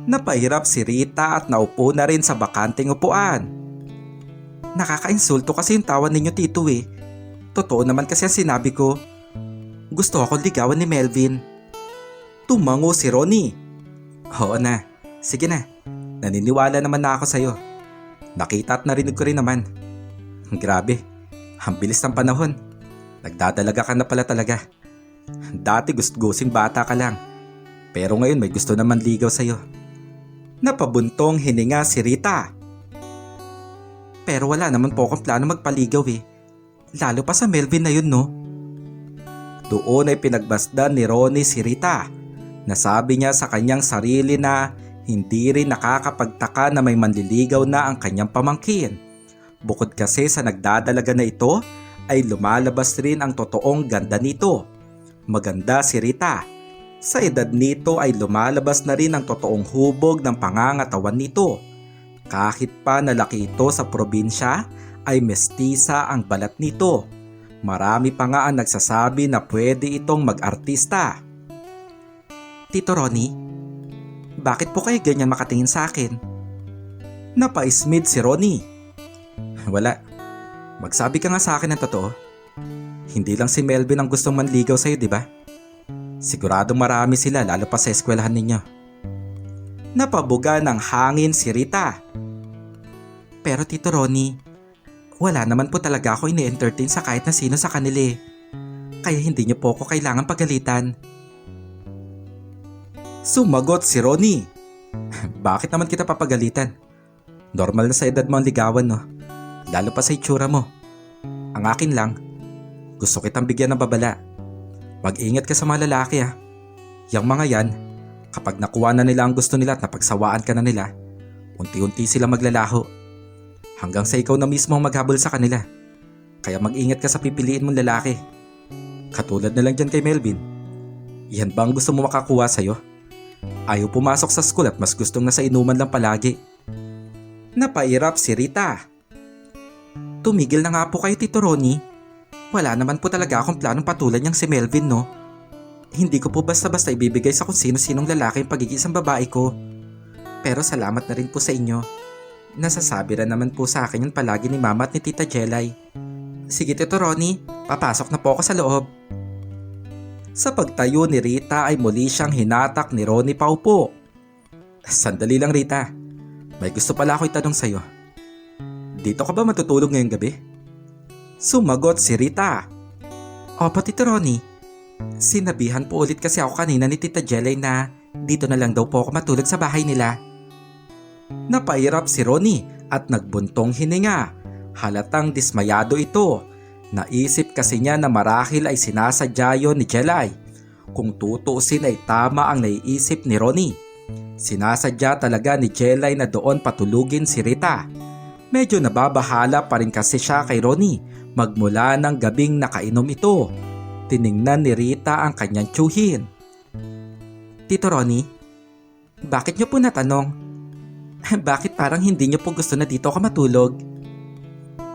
Napahirap si Rita at naupo na rin sa bakanting upuan. Nakakainsulto kasi yung tawa ninyo, Tito eh. Totoo naman kasi ang sinabi ko. Gusto akong ligawan ni Melvin. Tumango si Ronnie. Oo na, sige na. Naniniwala naman na ako sa'yo. Nakita at narinig ko rin naman. Grabe, ang bilis ng panahon. Nagdadalaga ka na pala talaga. Dati gustgusing bata ka lang. Pero ngayon may gusto naman ligaw sa'yo. Napabuntong hininga si Rita. Pero wala naman po akong plano magpaligaw eh. Lalo pa sa Melvin na yun, no? Doon ay pinagbasdan ni Ronnie si Rita. Nasabi niya sa kanyang sarili na hindi rin nakakapagtaka na may manliligaw na ang kanyang pamangkin. Bukod kasi sa nagdadalaga na ito, ay lumalabas rin ang totoong ganda nito. Maganda si Rita. Sa edad nito ay lumalabas na rin ang totoong hubog ng pangangatawan nito. Kahit pa nalaki ito sa probinsya, ay mestisa ang balat nito. Marami pa nga ang nagsasabi na pwede itong mag-artista. Tito Ronnie, bakit po kayo ganyan makatingin sa akin? Napaismid si Ronnie. Wala. Magsabi ka nga sa akin ng totoo. Hindi lang si Melvin ang gustong manligaw sa'yo, di ba? Siguradong marami sila lalo pa sa eskwelahan ninyo. Napabuga ng hangin si Rita. Pero Tito Ronnie, wala naman po talaga ako ini-entertain sa kahit na sino sa kanila eh. Kaya hindi niyo po ako kailangan pagalitan. Sumagot si Ronnie. Bakit naman kita papagalitan? Normal na sa edad mo ang ligawan, no? Lalo pa sa itsura mo. Ang akin lang, gusto kitang bigyan ng babala. Mag-ingat ka sa mga lalaki ha. Yang mga yan, kapag nakuha na nila ang gusto nila at napagsawaan ka na nila, unti-unti sila maglalaho. Hanggang sa ikaw na mismo ang maghabol sa kanila. Kaya mag-ingat ka sa pipiliin mong lalaki. Katulad na lang dyan kay Melvin. Yan ba ang gusto mo makakuha sa'yo? Ayaw pumasok sa school at mas gustong nasa inuman lang palagi. Napairap si Rita. Tumigil na nga po kayo, Tito Ronnie. Wala naman po talaga akong planong patulan niyang si Melvin, no? Hindi ko po basta-basta ibibigay sa kung sino-sinong lalaki ang pagiging babae ko. Pero salamat na rin po sa inyo. Nasasabi rin naman po sa akin yun palagi ni Mama at ni Tita Jelay. Sige Tito Ronnie, papasok na po ako sa loob. Sa pagtayo ni Rita ay muli siyang hinatak ni Ronnie paupo. Sandali lang Rita, may gusto pala ako itanong sa'yo. Dito ka ba matutulog ngayong gabi? Sumagot si Rita. Opo Tito Ronnie, sinabihan po ulit kasi ako kanina ni Tita Jelay na dito na lang daw po ako matulog sa bahay nila. Napairap si Ronnie at nagbuntong hininga. Halatang dismayado ito. Naisip kasi niya na marahil ay sinasadya yon ni Jelay. Kung tutuusin ay tama ang naiisip ni Ronnie. Sinasadya talaga ni Jelay na doon patulugin si Rita. Medyo nababahala pa rin kasi siya kay Ronnie magmula ng gabing nakainom ito. Tiningnan ni Rita ang kanyang tiyuhin. Tito Ronnie, bakit niyo po natanong? Bakit parang hindi niyo po gusto na dito ako matulog?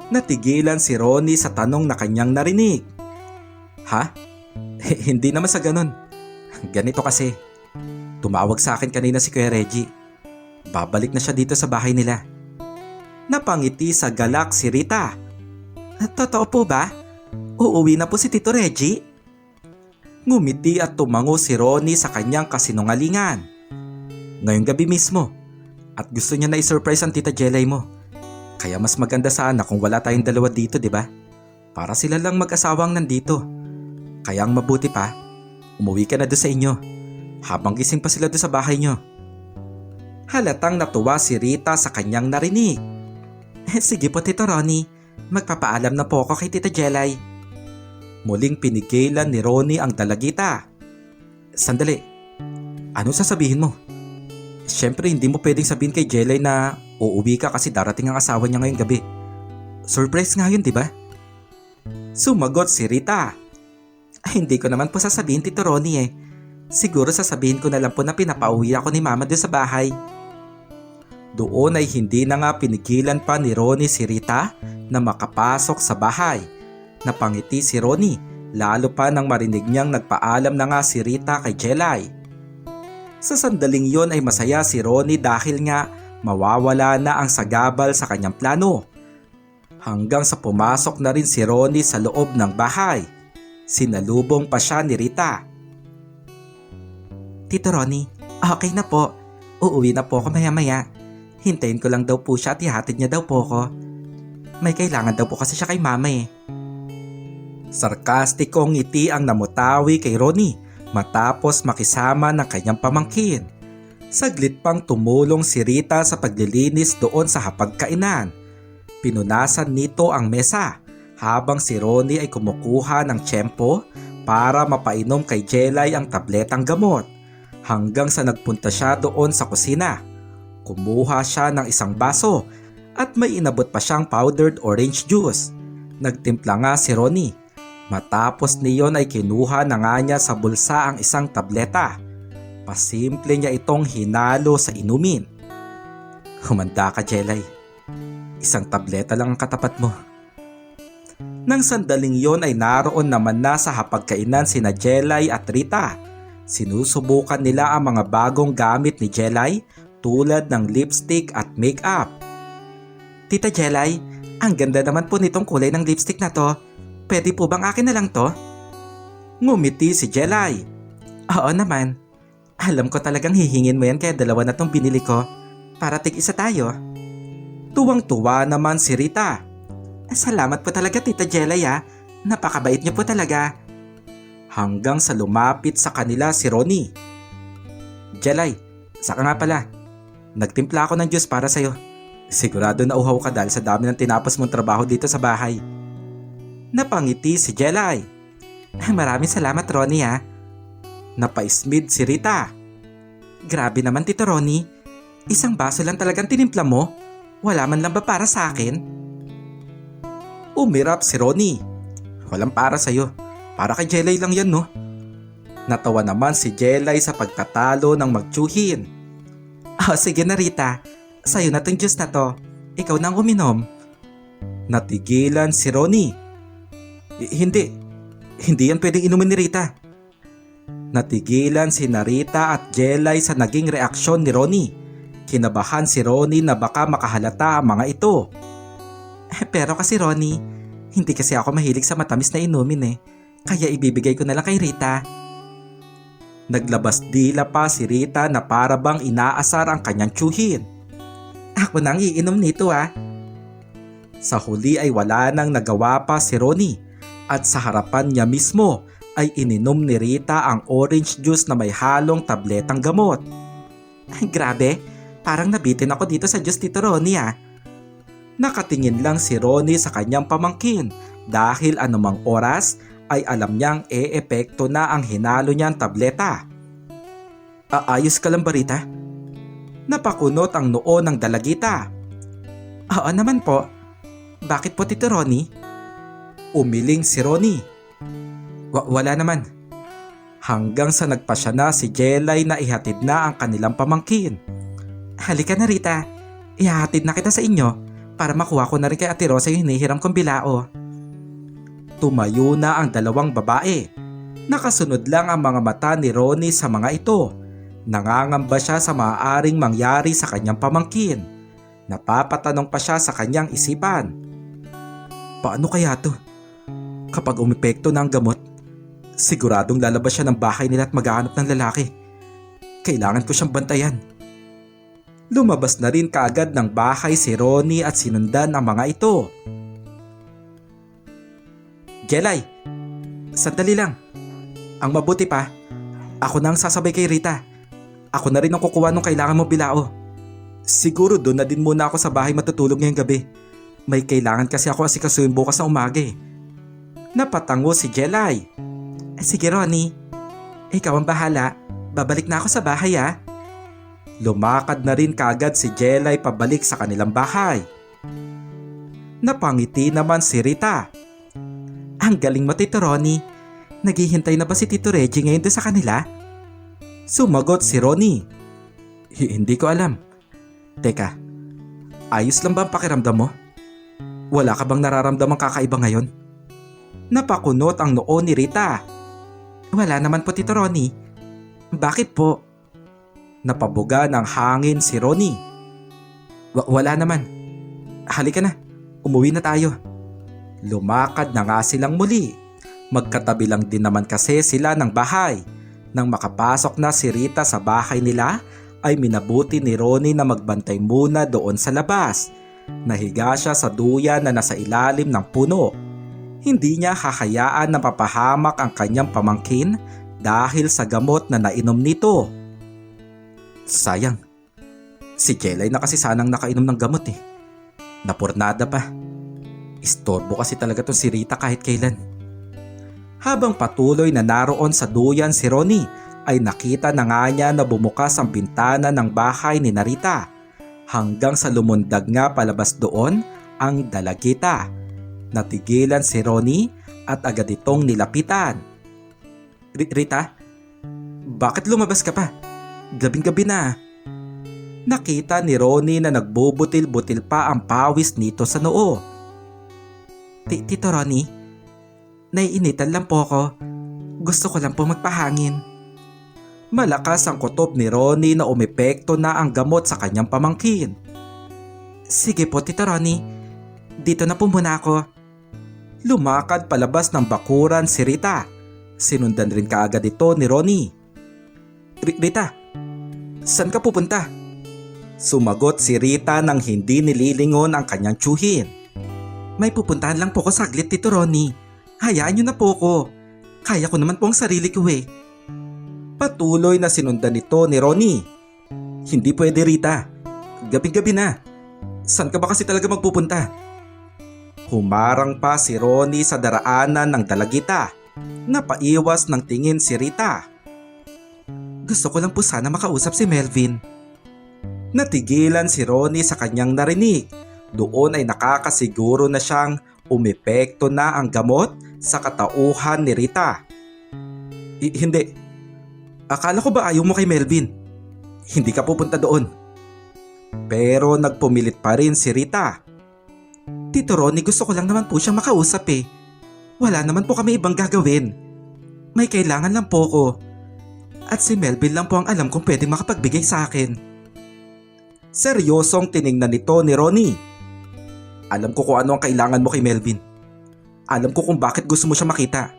Natigilan si Ronnie sa tanong na kanyang narinig. Ha? Hindi naman sa ganun. Ganito kasi. Tumawag sa akin kanina si Kuya Reggie. Babalik na siya dito sa bahay nila. Napangiti sa galak si Rita. Totoo po ba? Uuwi na po si Tito Reggie? Ngumiti at tumango si Ronnie sa kanyang kasinungalingan. Ngayong gabi mismo. At gusto niya na i-surprise ang Tita Jelay mo. Kaya mas maganda sana kung wala tayong dalawa dito, di ba? Para sila lang mag-asawang nandito. Kaya ang mabuti pa, umuwi ka na doon sa inyo. Habang gising pa sila doon sa bahay nyo. Halatang natuwa si Rita sa kanyang narinig. Sige po Tito Ronnie, magpapaalam na po ako kay Tita Jelay. Muling pinigilan ni Ronnie ang dalagita. Sandali, ano sasabihin mo? Siyempre hindi mo pwedeng sabihin kay Jelay na uuwi ka kasi darating ang asawa niya ngayong gabi. Surprise nga yun, di ba? Sumagot si Rita. Hindi ko naman po sasabihin Tito Ronnie eh. Siguro sasabihin ko na lang po na pinapauwi ako ni Mama doon sa bahay. Doon ay hindi na nga pinigilan pa ni Ronnie si Rita na makapasok sa bahay. Napangiti si Ronnie lalo pa nang marinig niyang nagpaalam na nga si Rita kay Jelay. Sa sandaling yon ay masaya si Ronnie dahil nga mawawala na ang sagabal sa kanyang plano. Hanggang sa pumasok na rin si Ronnie sa loob ng bahay. Sinalubong pa siya ni Rita. Tito Ronnie, okay na po. Uuwi na po ako maya-maya. Hintayin ko lang daw po siya at ihatid niya daw po ako. May kailangan daw po kasi siya kay Mama eh. Sarkastikong ngiti ang namutawi kay Ronnie matapos makisama ng kanyang pamangkin. Saglit pang tumulong si Rita sa paglilinis doon sa hapagkainan. Pinunasan nito ang mesa habang si Ronnie ay kumukuha ng tiyempo para mapainom kay Jelay ang tabletang gamot. Hanggang sa nagpunta siya doon sa kusina. Kumuha siya ng isang baso at may inabot pa siyang powdered orange juice. Nagtimpla nga si Ronnie. Matapos niyon ay kinuha na nga niya sa bulsa ang isang tableta. Pasimple niya itong hinalo sa inumin. Humanda ka, Jelay. Isang tableta lang ang katapat mo. Nang sandaling yon ay naroon naman na sa hapagkainan sina Jelay at Rita. Sinusubukan nila ang mga bagong gamit ni Jelay tulad ng lipstick at makeup. Tita Jelay, ang ganda naman po nitong kulay ng lipstick na to. Pwede po bang akin na lang to? Ngumiti si Jelay. Oo naman. Alam ko talagang hihingin mo yan kaya dalawa na tong binili ko. Para tig-isa tayo. Tuwang-tuwa naman si Rita. Salamat po talaga Tita Jelay ah. Napakabait niyo po talaga. Hanggang sa lumapit sa kanila si Ronnie. Jelay, saka nga pala. Nagtimpla ako ng juice para sa'yo. Sigurado na uhaw ka dahil sa dami ng tinapos mong trabaho dito sa bahay. Napangiti si Jelay. Maraming salamat Ronnie ah. Napaismid si Rita. Grabe naman Tito Ronnie. Isang baso lang talagang tinimpla mo. Wala man lang ba para sa akin? Umirap si Ronnie. Walang para sa'yo. Para kay Jelay lang yan no. Natawa naman si Jelay sa pagtatalo ng magtsuhin. Sige na Rita. Sa'yo na tong juice na to. Ikaw nang uminom. Natigilan si Ronnie. Hindi. Hindi yan pwedeng inumin ni Rita. Natigilan si Narita at Jelay sa naging reaksyon ni Ronnie. Kinabahan si Ronnie na baka makahalata ang mga ito. Pero kasi Ronnie, hindi kasi ako mahilig sa matamis na inumin eh. Kaya ibibigay ko na lang kay Rita. Naglabas dila pa si Rita na para bang inaasar ang kanyang tsuhin. Ako nang iinom nito ah. Sa huli ay wala nang nagawa pa si Ronnie at sa harapan niya mismo ay ininom ni Rita ang orange juice na may halong tabletang gamot. Grabe, parang nabitin ako dito sa juice Tito Ronnie ah. Nakatingin lang si Ronnie sa kanyang pamangkin dahil anumang oras ay alam niyang e-epekto na ang hinalo niyang tableta. Ayos ka lang ba Rita? Napakunot ang noo ng dalagita. Oo naman po. Bakit po Tito Ronnie? Umiling si Ronnie. Wala naman. Hanggang sa nagpasya na si Jelay na ihatid na ang kanilang pamangkin. Halika na Rita. Ihahatid na kita sa inyo. Para makuha ko na rin kay Ate Rosa yung hinihiram kong bilao. Tumayo na ang dalawang babae. Nakasunod lang ang mga mata ni Ronnie sa mga ito. Nangangamba siya sa maaaring mangyari sa kanyang pamangkin. Napapatanong pa siya sa kanyang isipan. Paano kaya to? Kapag umepekto na ang gamot, siguradong lalabas siya ng bahay nila at maghahanap ng lalaki. Kailangan ko siyang bantayan. Lumabas na rin kaagad ng bahay si Ronnie at sinundan ang mga ito. Jelay, sandali lang. Ang mabuti pa, ako na ang sasabay kay Rita. Ako na rin ang kukuha nung kailangan mo bilao. Siguro doon na din muna ako sa bahay matutulog ngayong gabi. May kailangan kasi ako asikasuhin bukas na umaga eh. Napatango si Jelay. Sige Ronnie, ikaw ang bahala. Babalik na ako sa bahay ah. Lumakad na rin kaagad si Jelay pabalik sa kanilang bahay. Napangiti naman si Rita. Ang galing mo Tito Ronnie. Naghihintay na ba si Tito Reggie ngayon doon sa kanila? Sumagot si Ronnie. Hindi ko alam. Teka, ayos lang ba ang pakiramdam mo? Wala ka bang nararamdamang kakaiba ngayon? Napakunot ang noo ni Rita. Wala naman po Tito Ronnie. Bakit po? Napabuga ng hangin si Ronnie. Wala naman. Halika na, umuwi na tayo. Lumakad na nga silang muli. Magkatabi lang din naman kasi sila ng bahay. Nang makapasok na si Rita sa bahay nila, ay minabuti ni Ronnie na magbantay muna doon sa labas. Nahiga siya sa duyan na nasa ilalim ng puno. Hindi niya hahayaan na mapahamak ang kanyang pamangkin dahil sa gamot na nainom nito. Sayang, si Jelay na kasi sanang nakainom ng gamot eh. Napurnada pa. Istorbo kasi talaga tong si Rita kahit kailan. Habang patuloy na naroon sa duyan si Ronnie, ay nakita na nga niya na bumukas ang bintana ng bahay ni Narita. Hanggang sa lumundag nga palabas doon ang dalagita. Natigilan si Ronnie at agad itong nilapitan. Rita, bakit lumabas ka pa? Gabing-gabi na. Nakita ni Ronnie na nagbubutil-butil pa ang pawis nito sa noo. Tito Ronnie, naiinitan lang po ako. Gusto ko lang po magpahangin. Malakas ang kutob ni Ronnie na umepekto na ang gamot sa kanyang pamangkin. Sige po, Tito Ronnie. Dito na po muna ako. Lumakad palabas ng bakuran si Rita. Sinundan rin kaagad ito ni Ronnie. Rita, saan ka pupunta? Sumagot si Rita nang hindi nililingon ang kanyang tsuhin. May pupuntahan lang po ko saglit, Tito Ronnie. Hayaan niyo na po ko. Kaya ko naman po ang sarili ko eh. Patuloy na sinundan ito ni Ronnie. Hindi pwede, Rita. Gabi-gabi na. Saan ka ba kasi talaga magpupunta? Humarang pa si Ronnie sa daraanan ng dalagita. Napaiwas ng tingin si Rita. Gusto ko lang po sana makausap si Melvin. Natigilan si Ronnie sa kanyang narinig. Doon ay nakakasiguro na siyang umepekto na ang gamot sa katauhan ni Rita. Hindi. Akala ko ba ayaw mo kay Melvin? Hindi ka pupunta doon. Pero nagpumilit pa rin si Rita. Tito Ronnie, gusto ko lang naman po siyang makausap eh. Wala naman po kami ibang gagawin. May kailangan lang po ko. At si Melvin lang po ang alam kung pwedeng makapagbigay sa akin. Seryosong tiningnan nito ni Ronnie. Alam ko kung ano ang kailangan mo kay Melvin. Alam ko kung bakit gusto mo siya makita.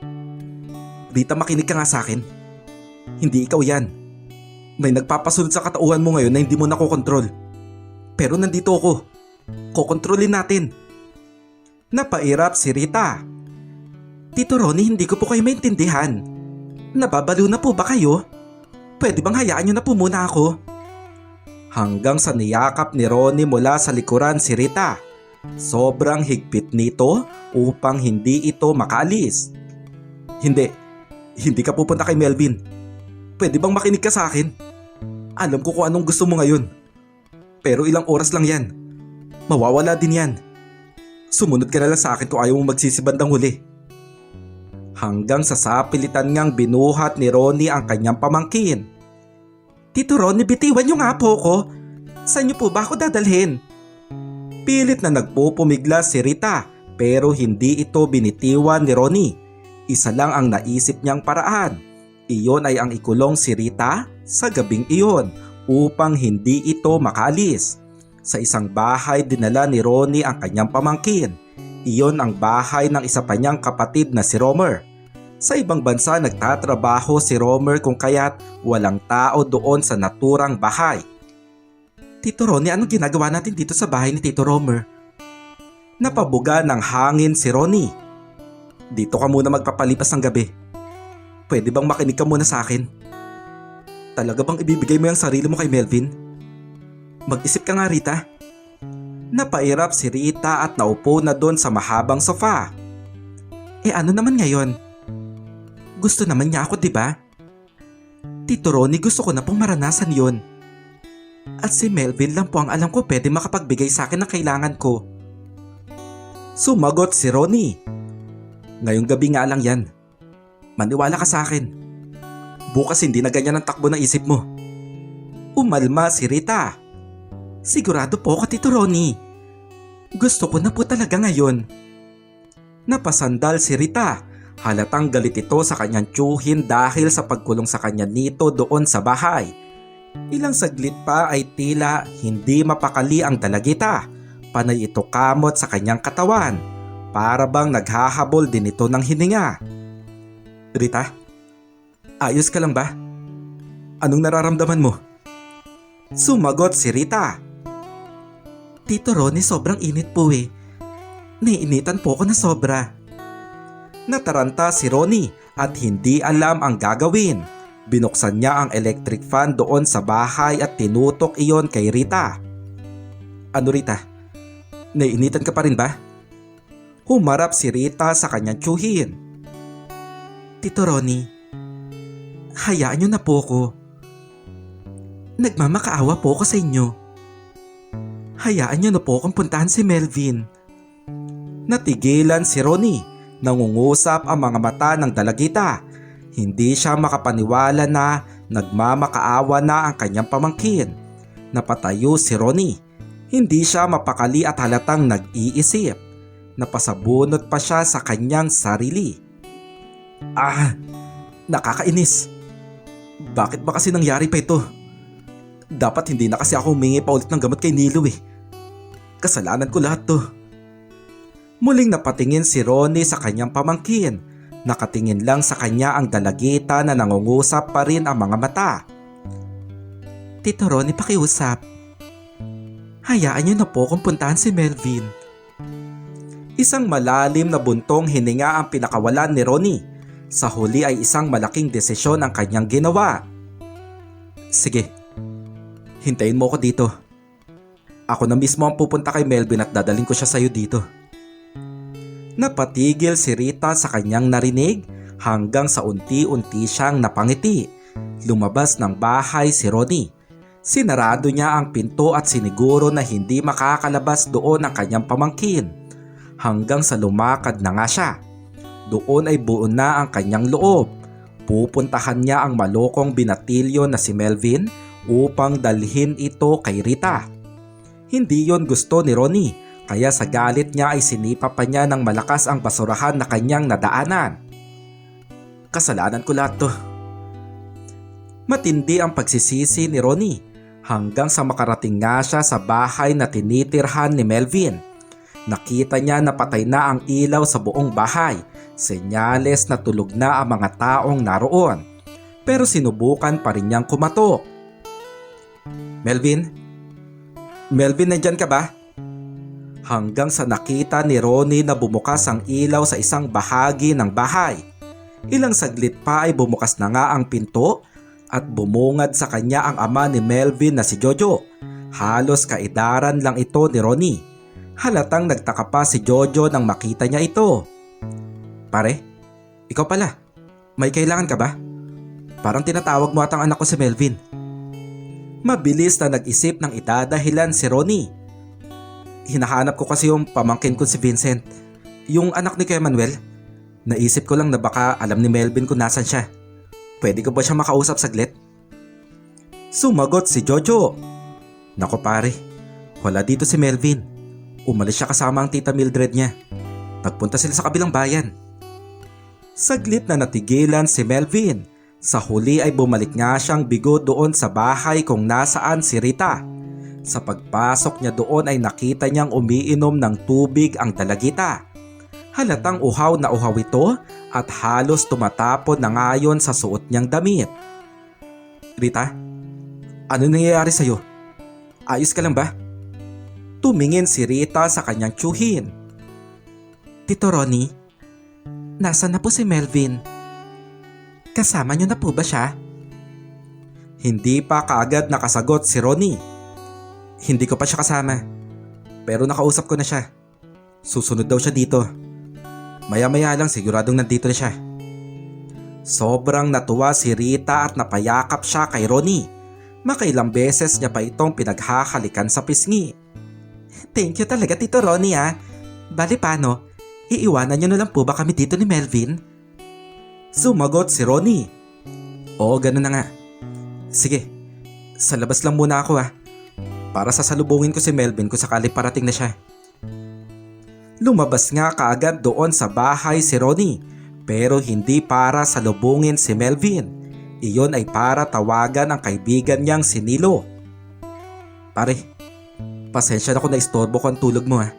Rita, makinig ka nga sa akin. Hindi ikaw yan. May nagpapasunod sa katauhan mo ngayon na hindi mo nakokontrol. Pero nandito ako. Kokontrolin natin. Napairap si Rita. Tito Ronnie, hindi ko po kayo maintindihan. Nababaliw na po ba kayo? Pwede bang hayaan niyo na po muna ako? Hanggang sa niyakap ni Ronnie mula sa likuran si Rita. Sobrang higpit nito upang hindi ito makaalis. Hindi ka pupunta kay Melvin. Pwede bang makinig ka sa akin? Alam ko kung anong gusto mo ngayon. Pero ilang oras lang yan. Mawawala din yan. Sumunod ka na lang sa akin kung ayaw mong magsisibandang huli. Hanggang sa sapilitan ngang binuhat ni Ronnie ang kanyang pamangkin. Tito Ronnie, bitiwan niyo nga po ko. Saan niyo po ba ako dadalhin? Pilit na nagpupumigla si Rita pero hindi ito binitiwan ni Ronnie. Isa lang ang naisip niyang paraan. Iyon ay ang ikulong si Rita sa gabing iyon upang hindi ito makaalis. Sa isang bahay dinala ni Ronnie ang kanyang pamangkin. Iyon ang bahay ng isa pa niyang kapatid na si Romer. Sa ibang bansa nagtatrabaho si Romer kung kaya't walang tao doon sa naturang bahay. Tito Ronnie, anong ginagawa natin dito sa bahay ni Tito Romer? Napabuga ng hangin si Ronnie. Dito ka muna magpapalipas ng gabi. Pwede bang makinig ka muna sa akin? Talaga bang ibibigay mo yung sarili mo kay Melvin? Mag-isip ka nga, Rita. Napairap si Rita at naupo na doon sa mahabang sofa. Ano naman ngayon? Gusto naman niya ako, diba? Tito Ronnie, gusto ko na pong maranasan yon. At si Melvin lang po ang alam ko pwede makapagbigay sa akin ng kailangan ko. Sumagot si Ronnie. Ngayong gabi nga lang yan. Maniwala ka sa akin. Bukas hindi na ganyan ang takbo ng isip mo. Umalma si Rita. Sigurado po ako, Tito Ronnie. Gusto ko na po talaga ngayon. Napasandal si Rita. Halatang galit ito sa kanyang tsuhin dahil sa pagkulong sa kanya nito doon sa bahay. Ilang saglit pa ay tila hindi mapakali ang dalagita. Panay ito kamot sa kanyang katawan. Para bang naghahabol din ito ng hininga. Rita, ayos ka lang ba? Anong nararamdaman mo? Sumagot si Rita. Tito Ronnie, sobrang init po eh. Naiinitan po ako na sobra. Nataranta si Ronnie at hindi alam ang gagawin. Binuksan niya ang electric fan doon sa bahay at tinutok iyon kay Rita. Ano, Rita? Naiinitan ka pa rin ba? Humarap si Rita sa kanyang tsuhin. Tito Ronnie, hayaan niyo na po ko. Nagmamakaawa po ako sa inyo. Hayaan niyo na po akong puntahan si Melvin. Natigilan si Ronnie. Nangungusap ang mga mata ng dalagita. Hindi siya makapaniwala na nagmamakaawa na ang kanyang pamangkin. Napatayo si Ronnie. Hindi siya mapakali at halatang nag-iisip. napasabunot pa siya sa kanyang sarili. Nakakainis. Bakit ba kasi nangyari pa ito? Dapat hindi na kasi ako humingi pa ulit ng gamot kay Nilo eh. Kasalanan ko lahat to. Muling napatingin si Ronnie sa kanyang pamangkin. Nakatingin lang sa kanya ang dalagita na nangungusap pa rin ang mga mata. Tito Ronnie, pakiusap. Hayaan niyo na po kung puntahan si Melvin. Isang malalim na buntong hininga ang pinakawalan ni Ronnie. Sa huli ay isang malaking desisyon ang kanyang ginawa. Sige, hintayin mo ko dito. Ako na mismo ang pupunta kay Melvin at dadaling ko siya sa'yo dito. Napatigil si Rita sa kanyang narinig hanggang sa unti-unti siyang napangiti. Lumabas ng bahay si Ronnie. Sinarado niya ang pinto at siniguro na hindi makakalabas doon ang kanyang pamangkin. Hanggang sa lumakad na nga siya. Doon ay buo na ang kanyang loob. Pupuntahan niya ang malokong binatilyo na si Melvin upang dalhin ito kay Rita. Hindi yon gusto ni Ronnie, kaya sa galit niya ay sinipa pa niya ng malakas ang basurahan na kanyang nadaanan. Kasalanan ko lahat to. Matindi ang pagsisisi ni Ronnie hanggang sa makarating nga siya sa bahay na tinitirhan ni Melvin. Nakita niya na patay na ang ilaw sa buong bahay, senyales na tulog na ang mga taong naroon. Pero sinubukan pa rin niyang kumatok. Melvin? Melvin, nandyan ka ba? Hanggang sa nakita ni Ronnie na bumukas ang ilaw sa isang bahagi ng bahay. Ilang saglit pa ay bumukas na nga ang pinto at bumungad sa kanya ang ama ni Melvin na si Jojo. Halos kaedaran lang ito ni Ronnie. Halatang nagtaka pa si Jojo nang makita niya ito. Pare, ikaw pala. May kailangan ka ba? Parang tinatawag mo atang anak ko si Melvin. Mabilis na nag-isip ng idadahilan si Ronnie. Hinahanap ko kasi yung pamangkin ko si Vincent, yung anak ni Kuya Manuel. Naisip ko lang na baka alam ni Melvin kung nasan siya. Pwede ko ba siya makausap saglit? Sumagot si Jojo. Nako pare, wala dito si Melvin. Umalis siya kasama ang tita Mildred niya. Nagpunta sila sa kabilang bayan. Saglit na natigilan si Melvin. Sa huli ay bumalik nga siyang bigo doon sa bahay kung nasaan si Rita. Sa pagpasok niya doon ay nakita niyang umiinom ng tubig ang dalagita. Halatang uhaw na uhaw ito at halos tumatapon na ngayon sa suot niyang damit. Rita, ano nangyayari sa'yo? Ayos ka lang ba? Tumingin si Rita sa kanyang tiyuhin. Tito Ronnie, nasaan na po si Melvin? Kasama niyo na po ba siya? Hindi pa kaagad nakasagot si Ronnie. Hindi ko pa siya kasama. Pero nakausap ko na siya. Susunod daw siya dito. Maya-maya lang siguradong nandito na siya. Sobrang natuwa si Rita at napayakap siya kay Ronnie. Makailang beses niya pa itong pinaghahalikan sa pisngi. Thank you talaga Tito Ronnie ha. Bali paano? Iiwanan niyo na lang po ba kami dito ni Melvin? Sumagot si Ronnie. Oo, ganun na nga. Sige, sa labas lang muna ako ha. Para sasalubungin ko si Melvin kung sakali parating na siya. Lumabas nga kaagad doon sa bahay si Ronnie. Pero hindi para salubungin si Melvin. Iyon ay para tawagan ang kaibigan niyang si Nilo. Pare, pasensya na kung naistorbo ko ang tulog mo ha.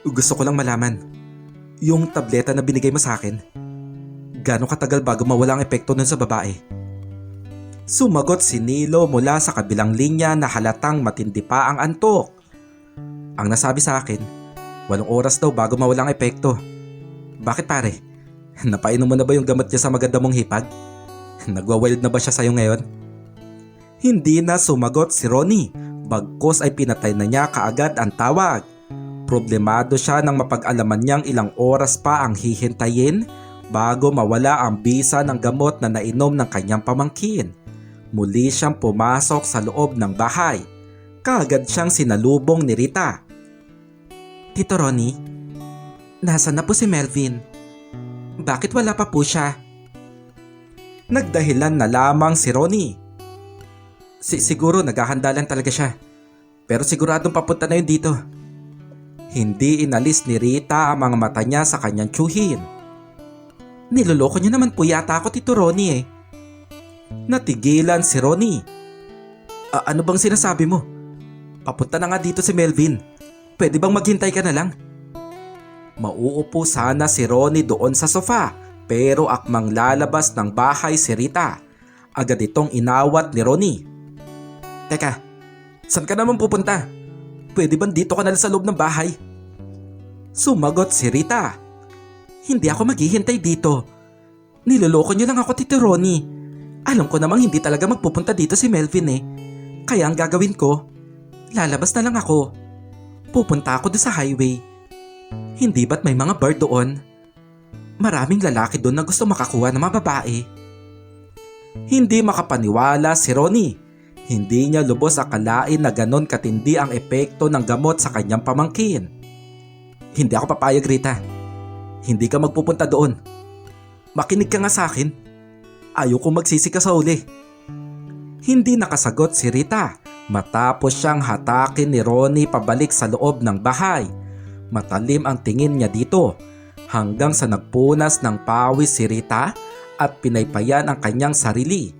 Gusto ko lang malaman. Yung tableta na binigay mo sa akin, gano'ng katagal bago mawala ang epekto nun sa babae? Sumagot si Nilo mula sa kabilang linya na halatang matindi pa ang antok. Ang nasabi sa akin, 8 oras daw bago mawala ang epekto. Bakit pare? Napainom mo na ba yung gamot niya sa maganda mong hipag? Nagwa-wild na ba siya sa'yo ngayon? Hindi na sumagot si Ronnie, bagkus ay pinatay na niya kaagad ang tawag. Problemado siya nang mapag-alaman niyang ilang oras pa ang hihintayin bago mawala ang bisa ng gamot na nainom ng kanyang pamangkin. Muli siyang pumasok sa loob ng bahay. Kaagad siyang sinalubong ni Rita. Tito Ronnie, nasaan na po si Melvin? Bakit wala pa po siya? Nagdahilan na lamang si Ronnie. Siguro naghahanda lang talaga siya. Pero siguradong papunta na yun dito. Hindi inalis ni Rita ang mga mata niya sa kanyang tiyuhin. Niloloko niyo naman po yata ako, Tito Ronnie eh. Natigilan si Ronnie. Ano bang sinasabi mo? Papunta na nga dito si Melvin. Pwede bang maghintay ka na lang? Mauupo sana si Ronnie doon sa sofa, pero akmang lalabas ng bahay si Rita. Agad itong inawat ni Ronnie. Teka, saan ka naman pupunta? Pwede bang dito ka na lang sa loob ng bahay? Sumagot si Rita. Hindi ako maghihintay dito. Niloloko niyo lang ako, Tito Ronnie. Alam ko namang hindi talaga magpupunta dito si Melvin eh. Kaya ang gagawin ko, lalabas na lang ako. Pupunta ako doon sa highway. Hindi ba't may mga bar doon? Maraming lalaki doon na gusto makakuha ng mga babae. Hindi makapaniwala si Ronnie. Hindi niya lubos akalain na ganon katindi ang epekto ng gamot sa kanyang pamangkin. Hindi ako papayag, Rita. Hindi ka magpupunta doon. Makinig ka nga sa akin. Ayoko magsisi ka sa uli. Hindi nakasagot si Rita matapos siyang hatakin ni Ronnie pabalik sa loob ng bahay. Matalim ang tingin niya dito hanggang sa nagpunas ng pawis si Rita at pinaypayan ang kanyang sarili.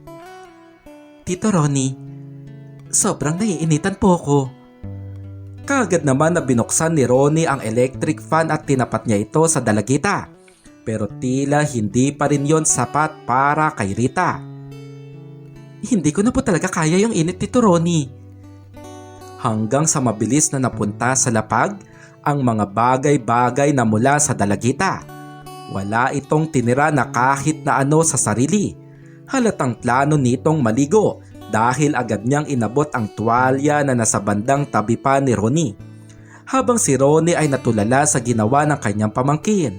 Tito Ronnie, sobrang naiinitan po ako. Kaagad naman na binuksan ni Ronnie ang electric fan at tinapat niya ito sa dalagita. Pero tila hindi pa rin yon sapat para kay Rita. Hindi ko na po talaga kaya yung init, Tito Ronnie. Hanggang sa mabilis na napunta sa lapag ang mga bagay-bagay na mula sa dalagita. Wala itong tinira na kahit na ano sa sarili. Halatang plano nitong maligo dahil agad niyang inabot ang tuwalya na nasa bandang tabi pa ni Ronnie. Habang si Ronnie ay natulala sa ginawa ng kanyang pamangkin,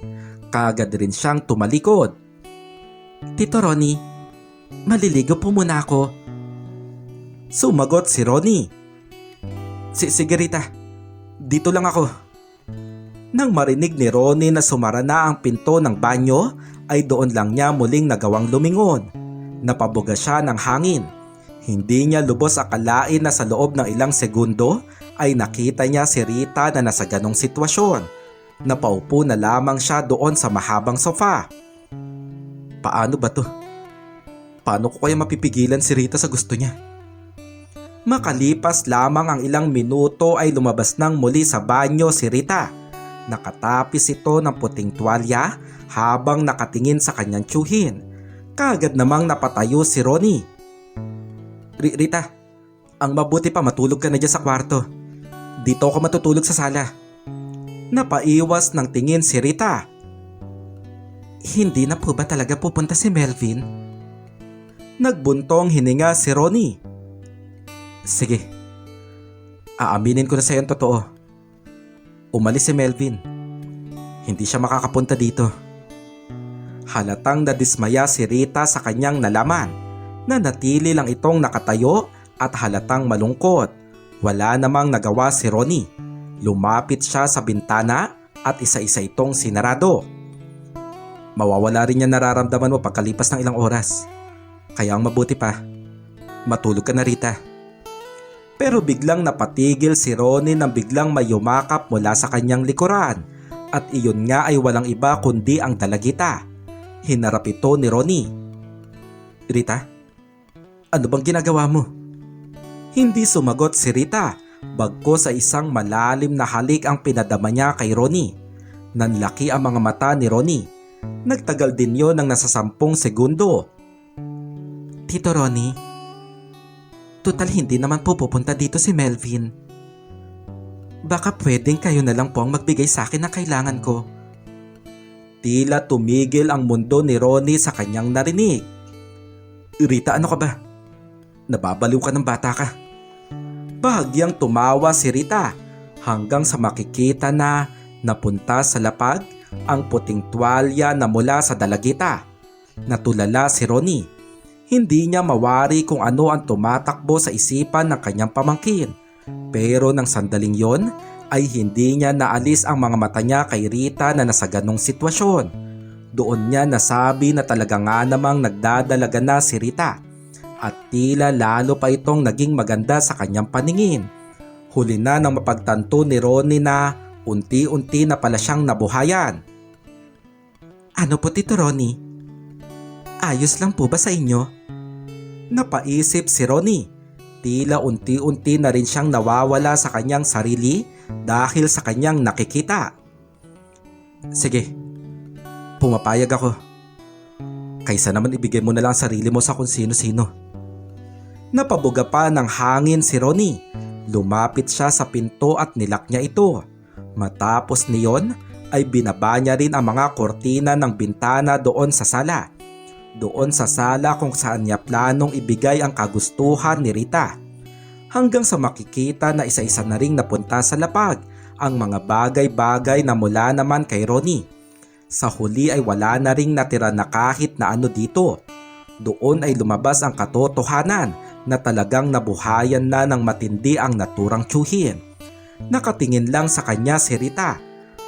kaagad rin siyang tumalikod. Tito Ronnie, maliligo po muna ako. Sumagot si Ronnie. Sige Rita, dito lang ako. Nang marinig ni Ronnie na sumara na ang pinto ng banyo, ay doon lang niya muling nagawang lumingon. Napabuga siya ng hangin. Hindi niya lubos akalain na sa loob ng ilang segundo ay nakita niya si Rita na nasa ganong sitwasyon. Napaupo na lamang siya doon sa mahabang sofa. Paano ba to? Paano ko kaya mapipigilan si Rita sa gusto niya? Makalipas lamang ang ilang minuto ay lumabas nang muli sa banyo si Rita. Nakatapis ito ng puting tuwalya habang nakatingin sa kanyang tiyuhin. Kaagad namang napatayo si Ronnie. Rita, ang mabuti pa matulog ka na dyan sa kwarto. Dito ako matutulog sa sala. Napaiwas ng tingin si Rita. Hindi na po ba talaga pupunta si Melvin? Nagbuntong hininga si Ronnie. Sige, aaminin ko na sa iyo ang totoo. Umalis si Melvin. Hindi siya makakapunta dito. Halatang nadismaya si Rita sa kanyang nalaman. Nanatili lang itong nakatayo at halatang malungkot. Wala namang nagawa si Ronnie. Lumapit siya sa bintana at isa-isa itong sinarado. Mawawala rin niya nararamdaman mo pagkalipas ng ilang oras. Kaya ang mabuti pa, matulog ka na Rita. Pero biglang napatigil si Ronnie nang biglang may yumakap mula sa kanyang likuran. At iyon nga ay walang iba kundi ang dalagita. Hinarap ito ni Ronnie. Rita, ano bang ginagawa mo? Hindi sumagot si Rita, bagkus sa isang malalim na halik ang pinadama niya kay Ronnie. Nanlaki ang mga mata ni Ronnie. Nagtagal din yon ng nasa 10 segundo. Tito Ronnie, total hindi naman po pupunta dito si Melvin. Baka pwedeng kayo na lang po ang magbigay sa akin ng kailangan ko. Tila tumigil ang mundo ni Ronnie sa kanyang narinig. Rita, ano ka ba? Nababaliw ka ng bata ka. Bahagyang tumawa si Rita hanggang sa makikita na napunta sa lapag ang puting tuwalya na mula sa dalagita. Natulala si Ronnie. Hindi niya mawari kung ano ang tumatakbo sa isipan ng kanyang pamangkin. Pero nang sandaling yon ay hindi niya naalis ang mga mata niya kay Rita na nasa ganong sitwasyon. Doon niya nasabi na talaga nga namang nagdadalaga na si Rita. At tila lalo pa itong naging maganda sa kanyang paningin. Huli na nang mapagtanto ni Ronnie na Unti-unti na pala siyang nabuhayan. Ano po Tito Ronnie? Ayos lang po ba sa inyo? Napaisip si Ronnie. Tila unti-unti na rin siyang nawawala sa kanyang sarili dahil sa kanyang nakikita. Sige, pumapayag ako. Kaysa naman ibigay mo na lang sarili mo sa kung sino-sino. Napabuga pa ng hangin si Ronnie. Lumapit siya sa pinto at nilak niya ito. Matapos niyon ay binaba niya rin ang mga kortina ng bintana doon sa sala. Doon sa sala kung saan niya planong ibigay ang kagustuhan ni Rita. Hanggang sa makikita na isa-isa na ring napunta sa lapag ang mga bagay-bagay na mula naman kay Ronnie. Sa huli ay wala na ring natira na kahit na ano dito. Doon ay lumabas ang katotohanan na talagang nabuhayan na ng matindi ang naturang tiyuhin. Nakatingin lang sa kanya si Rita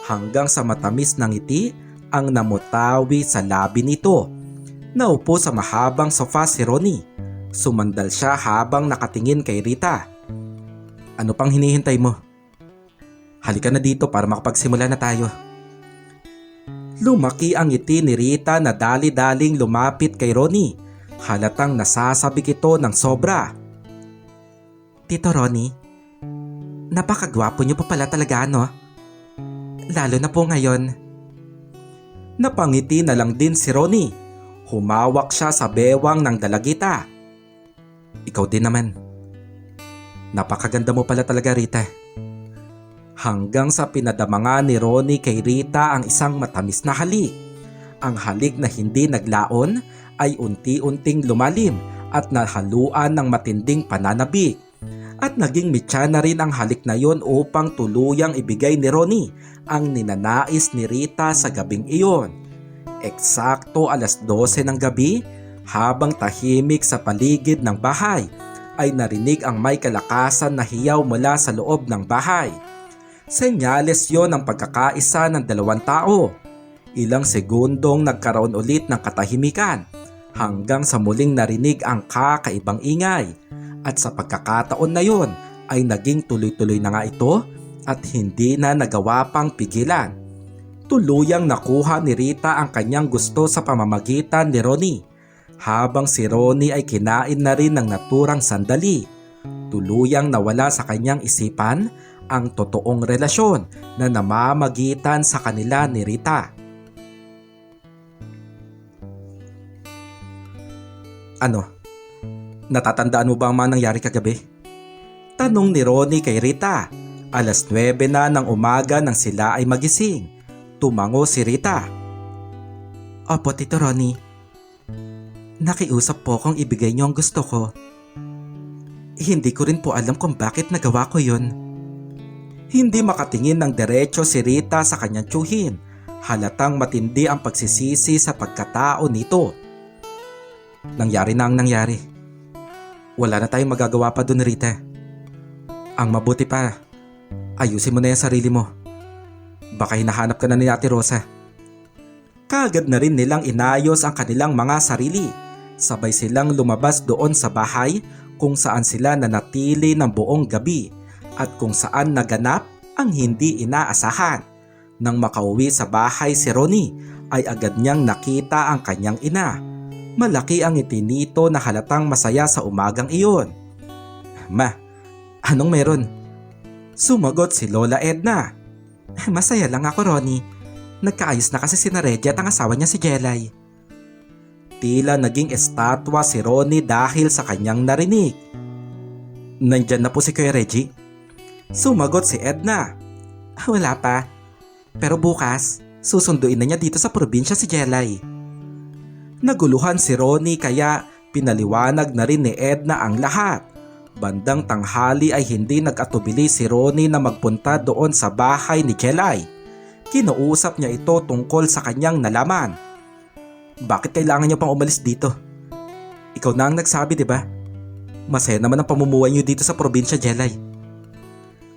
hanggang sa matamis ng ngiti ang namutawi sa labi nito. Naupo sa mahabang sofa si Ronnie. Sumandal siya habang nakatingin kay Rita. Ano pang hinihintay mo? Halika na dito para makapagsimula na tayo. Lumaki ang ngiti ni Rita na dali-daling lumapit kay Ronnie. Halatang nasasabik ito ng sobra. Tito Ronnie, napakagwapo niyo pa pala talaga no? Lalo na po ngayon. Napangiti na lang din si Ronnie. Humawak siya sa bewang ng dalagita. Ikaw din naman. Napakaganda mo pala talaga Rita. Hanggang sa pinadama ni Ronnie kay Rita ang isang matamis na halik. Ang halik na hindi naglaon ay unti-unting lumalim at nahaluan ng matinding pananabik. At naging mitya na rin ang halik na yon upang tuluyang ibigay ni Ronnie ang ninanais ni Rita sa gabing iyon. Eksakto 12:00 ng gabi, habang tahimik sa paligid ng bahay, ay narinig ang may kalakasan na hiyaw mula sa loob ng bahay. Senyales yon ng pagkakaisa ng dalawang tao. Ilang segundong nagkaroon ulit ng katahimikan hanggang sa muling narinig ang kakaibang ingay. At sa pagkakataon na yon ay naging tuloy-tuloy na nga ito at hindi na nagawa pang pigilan. Tuluyang nakuha ni Rita ang kanyang gusto sa pamamagitan ni Ronnie, habang si Ronnie ay kinain na rin ng naturang sandali. Tuluyang nawala sa kanyang isipan ang totoong relasyon na namamagitan sa kanila ni Rita. Ano? Natatandaan mo ba ang mga nangyari kagabi? Tanong ni Ronnie kay Rita. 9:00 na ng umaga nang sila ay magising. Tumango si Rita. Opo Tito Ronnie. Nakiusap po kung ibigay niyo ang gusto ko. Hindi ko rin po alam kung bakit nagawa ko yun. Hindi makatingin ng diretso si Rita sa kanyang tiyuhin. Halatang matindi ang pagsisisi sa pagkatao nito. Nangyari na ang nangyari. Wala na tayong magagawa pa dun Rita. Ang mabuti pa, ayusin mo na yung sarili mo. Baka hinahanap ka na ni Ate Rosa. Kaagad na rin nilang inayos ang kanilang mga sarili. Sabay silang lumabas doon sa bahay kung saan sila nanatili ng buong gabi at kung saan naganap ang hindi inaasahan. Nang makauwi sa bahay si Ronnie ay agad niyang nakita ang kanyang ina. Malaki ang ngiti nito na halatang masaya sa umagang iyon. Ma, anong meron? Sumagot si Lola Edna. Masaya lang ako Ronnie. Nagkaayos na kasi si Reggie at ang asawa niya si Jelay. Tila naging estatwa si Ronnie dahil sa kanyang narinig. Nandyan na po si Kuya Reggie? Sumagot si Edna. Wala pa. Pero bukas, susunduin na niya dito sa probinsya si Jelay. Naguluhan si Ronnie kaya pinaliwanag na rin ni Edna ang lahat. Bandang tanghali ay hindi nag-atubili si Ronnie na magpunta doon sa bahay ni Jelay. Kinuusap niya ito tungkol sa kanyang nalaman. Bakit kailangan niyo pang umalis dito? Ikaw na ang nagsabi, di ba? Masaya naman ang pamumuhay niyo dito sa probinsya, Jelay.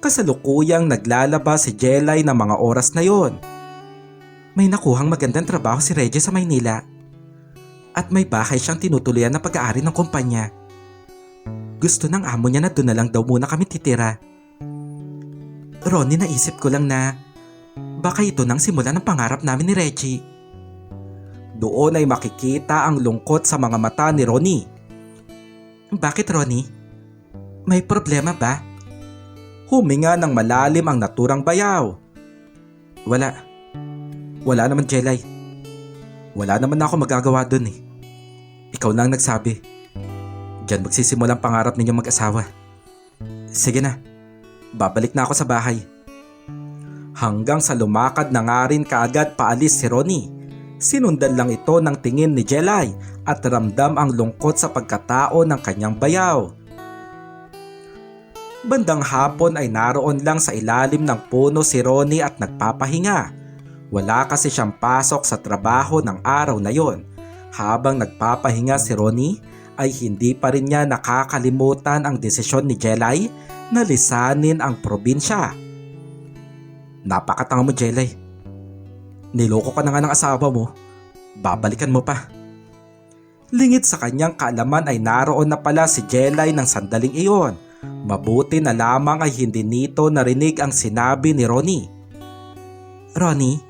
Kasalukuyang naglalaba si Jelay ng mga oras na yon. May nakuhang magandang trabaho si Reggie sa Maynila. At may bahay siyang tinutuluyan na pag-aari ng kumpanya. Gusto ng amo niya na doon na lang daw muna kami titira. Ronnie, naisip ko lang na baka ito nang simula ng pangarap namin ni Reggie. Doon ay makikita ang lungkot sa mga mata ni Ronnie. Bakit, Ronnie? May problema ba? Huminga ng malalim ang naturang bayaw. Wala. Wala naman, Jelay. Wala naman ako magagawa dun eh. Ikaw lang nagsabi. Diyan magsisimulang pangarap ninyong mag-asawa. Sige na. Babalik na ako sa bahay. Hanggang sa lumakad na nga rin kaagad paalis si Ronnie. Sinundan lang ito ng tingin ni Jelay at ramdam ang lungkot sa pagkatao ng kanyang bayaw. Bandang hapon ay naroon lang sa ilalim ng puno si Ronnie at nagpapahinga. Wala kasi siyang pasok sa trabaho ng araw na yon. Habang nagpapahinga si Ronnie ay hindi pa rin niya nakakalimutan ang desisyon ni Jelay na lisanin ang probinsya. Napakatanga mo, Jelay. Niloko ka na nga ng asawa mo. Babalikan mo pa. Lingid sa kanyang kaalaman ay naroon na pala si Jelay ng sandaling iyon. Mabuti na lamang ay hindi nito narinig ang sinabi ni Ronnie. Ronnie?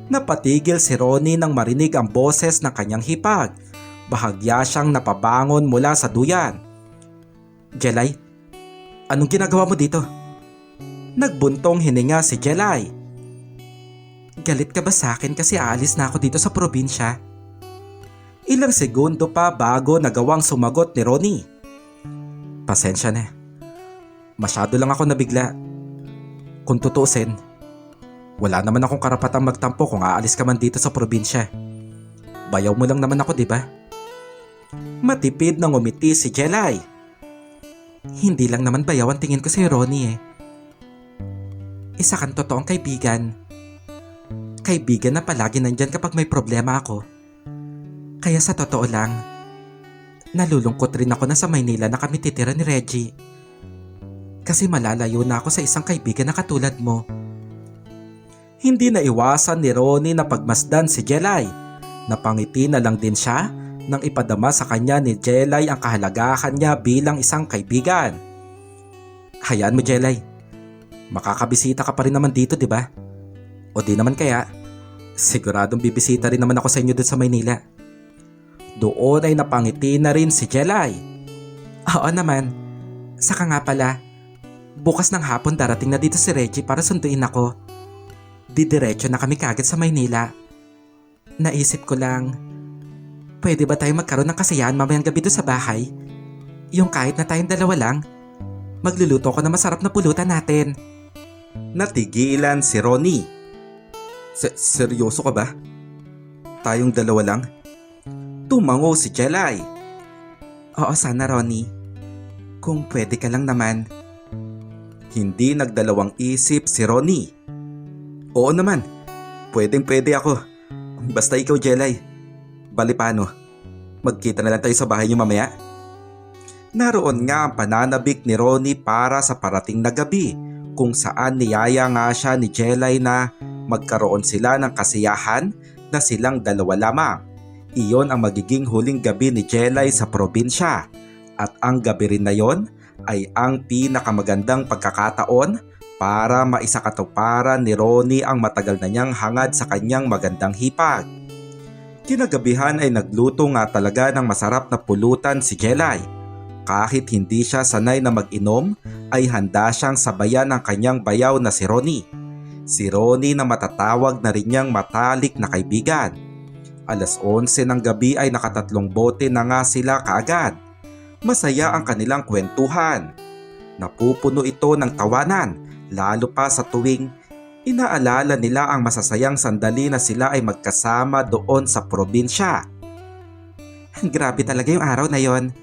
Napatigil si Ronnie nang marinig ang boses ng kanyang hipag. Bahagya siyang napabangon mula sa duyan. Jelay, anong ginagawa mo dito? Nagbuntong hininga si Jelay. Galit ka ba sa akin kasi aalis na ako dito sa probinsya? Ilang segundo pa bago nagawang sumagot ni Ronnie. Pasensya na. Masyado lang ako nabigla. Kung tutuusin, wala naman akong karapatang magtampo kung aalis ka man dito sa probinsya. Bayaw mo lang naman ako, di ba? Matipid nang umiti si Jelay. Hindi lang naman bayaw ang tingin ko si Ronnie eh. Isa kang totoong kaibigan. Kaibigan na palagi nandyan kapag may problema ako. Kaya sa totoo lang, nalulungkot rin ako na sa Maynila na kami titira ni Reggie. Kasi malalayo na ako sa isang kaibigan na katulad mo. Hindi na iwasan ni Ronnie na pagmasdan si Jelay. Napangiti na lang din siya nang ipadama sa kanya ni Jelay ang kahalagahan niya bilang isang kaibigan. Hayaan mo, Jelay. Makakabisita ka pa rin naman dito, di ba? O di naman kaya, siguradong bibisita rin naman ako sa inyo dun sa Maynila. Doon ay napangiti na rin si Jelay. Oo naman. Saka nga pala, bukas ng hapon darating na dito si Reggie para sunduin ako. Didiretso na kami kaagad sa Maynila. Naisip ko lang, pwede ba tayo magkaroon ng kasiyahan mamayang gabi doon sa bahay? Yung kahit na tayong dalawa lang, magluluto ko na masarap na pulutan natin. Natigilan si Ronnie. Seryoso ka ba? Tayong dalawa lang? Tumango si Jelay. Oo sana, Ronnie. Kung pwede ka lang naman. Hindi nagdalawang isip si Ronnie. Oo naman. Pwedeng-pwede ako. Basta ikaw, Jelay. Bali paano? Magkita na lang tayo sa bahay niyo mamaya? Naroon nga ang pananabik ni Ronnie para sa parating na gabi kung saan niyaya nga siya ni Jelay na magkaroon sila ng kasiyahan na silang dalawa lamang. Iyon ang magiging huling gabi ni Jelay sa probinsya at ang gabi rin na yon ay ang pinakamagandang pagkakataon para maisakatuparan ni Ronnie ang matagal na niyang hangad sa kanyang magandang hipag. Kinagabihan ay nagluto nga talaga ng masarap na pulutan si Jelay. Kahit hindi siya sanay na mag-inom ay handa siyang sabayan ng kanyang bayaw na si Ronnie. Si Ronnie na matatawag na rin niyang matalik na kaibigan. Alas 11 ng gabi ay nakatatlong bote na nga sila kaagad. Masaya ang kanilang kwentuhan. Napupuno ito ng tawanan, lalo pa sa tuwing inaalala nila ang masasayang sandali na sila ay magkasama doon sa probinsya. Grabe talaga yung araw na yon.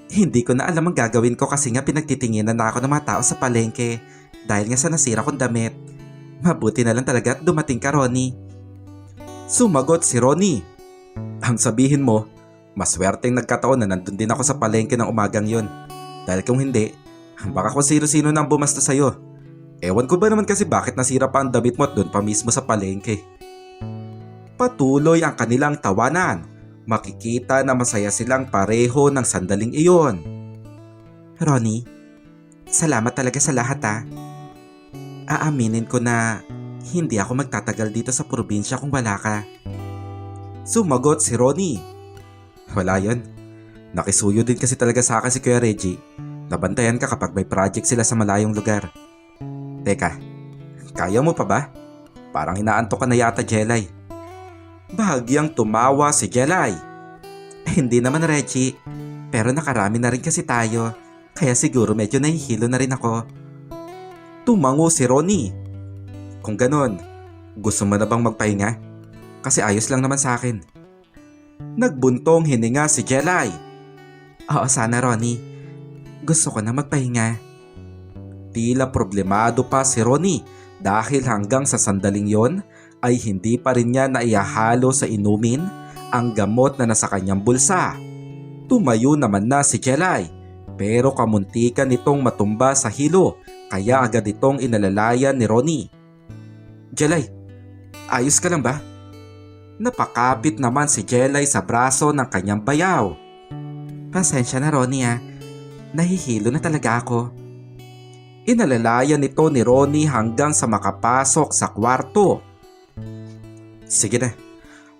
Hindi ko na alam ang gagawin ko kasi nga pinagtitinginan na ako ng mga tao sa palengke dahil nga sa nasira kong damit. Mabuti na lang talaga at dumating ka, Ronnie. Sumagot si Ronnie. Ang sabihin mo, maswerteng nagkataon na nandun din ako sa palengke ng umagang yon. Dahil kung hindi, baka kung sino-sino nang bumasta sa'yo. Ewan ko ba naman kasi bakit nasira pa ang damit mo at doon pa mismo sa palengke. Patuloy ang kanilang tawanan. Makikita na masaya silang pareho ng sandaling iyon. Ronnie, salamat talaga sa lahat ha. Aaminin ko na Hindi ako magtatagal dito sa probinsya kung wala ka. Sumagot si Ronnie. Wala yan. Nakisuyo din kasi talaga sa akin si Kuya Reggie. Nabantayan ka kapag may project sila sa malayong lugar. Teka, kaya mo pa ba? Parang inaantok ka na yata, Jelay. Bahagyang tumawa si Jelay. Hindi naman, Reggie. Pero nakarami na rin kasi tayo. Kaya siguro medyo nahihilo na rin ako. Tumango si Ronnie. Kung ganon, gusto mo na bang magpahinga? Kasi ayos lang naman sa akin. Nagbuntong hininga si Jelay. Oo sana, Ronnie. Gusto ko na magpahinga. Tila problemado pa si Ronnie dahil hanggang sa sandaling yon ay hindi pa rin niya naihahalo sa inumin ang gamot na nasa kanyang bulsa. Tumayo naman na si Jelay pero kamuntikan nitong matumba sa hilo kaya agad itong inalalayan ni Ronnie. Jelay, ayos ka lang ba? Napakapit naman si Jelay sa braso ng kanyang bayaw. Pasensya na, Ronnie ah. Nahihilo na talaga ako. Inalalayan nito ni Ronnie hanggang sa makapasok sa kwarto. Sige na,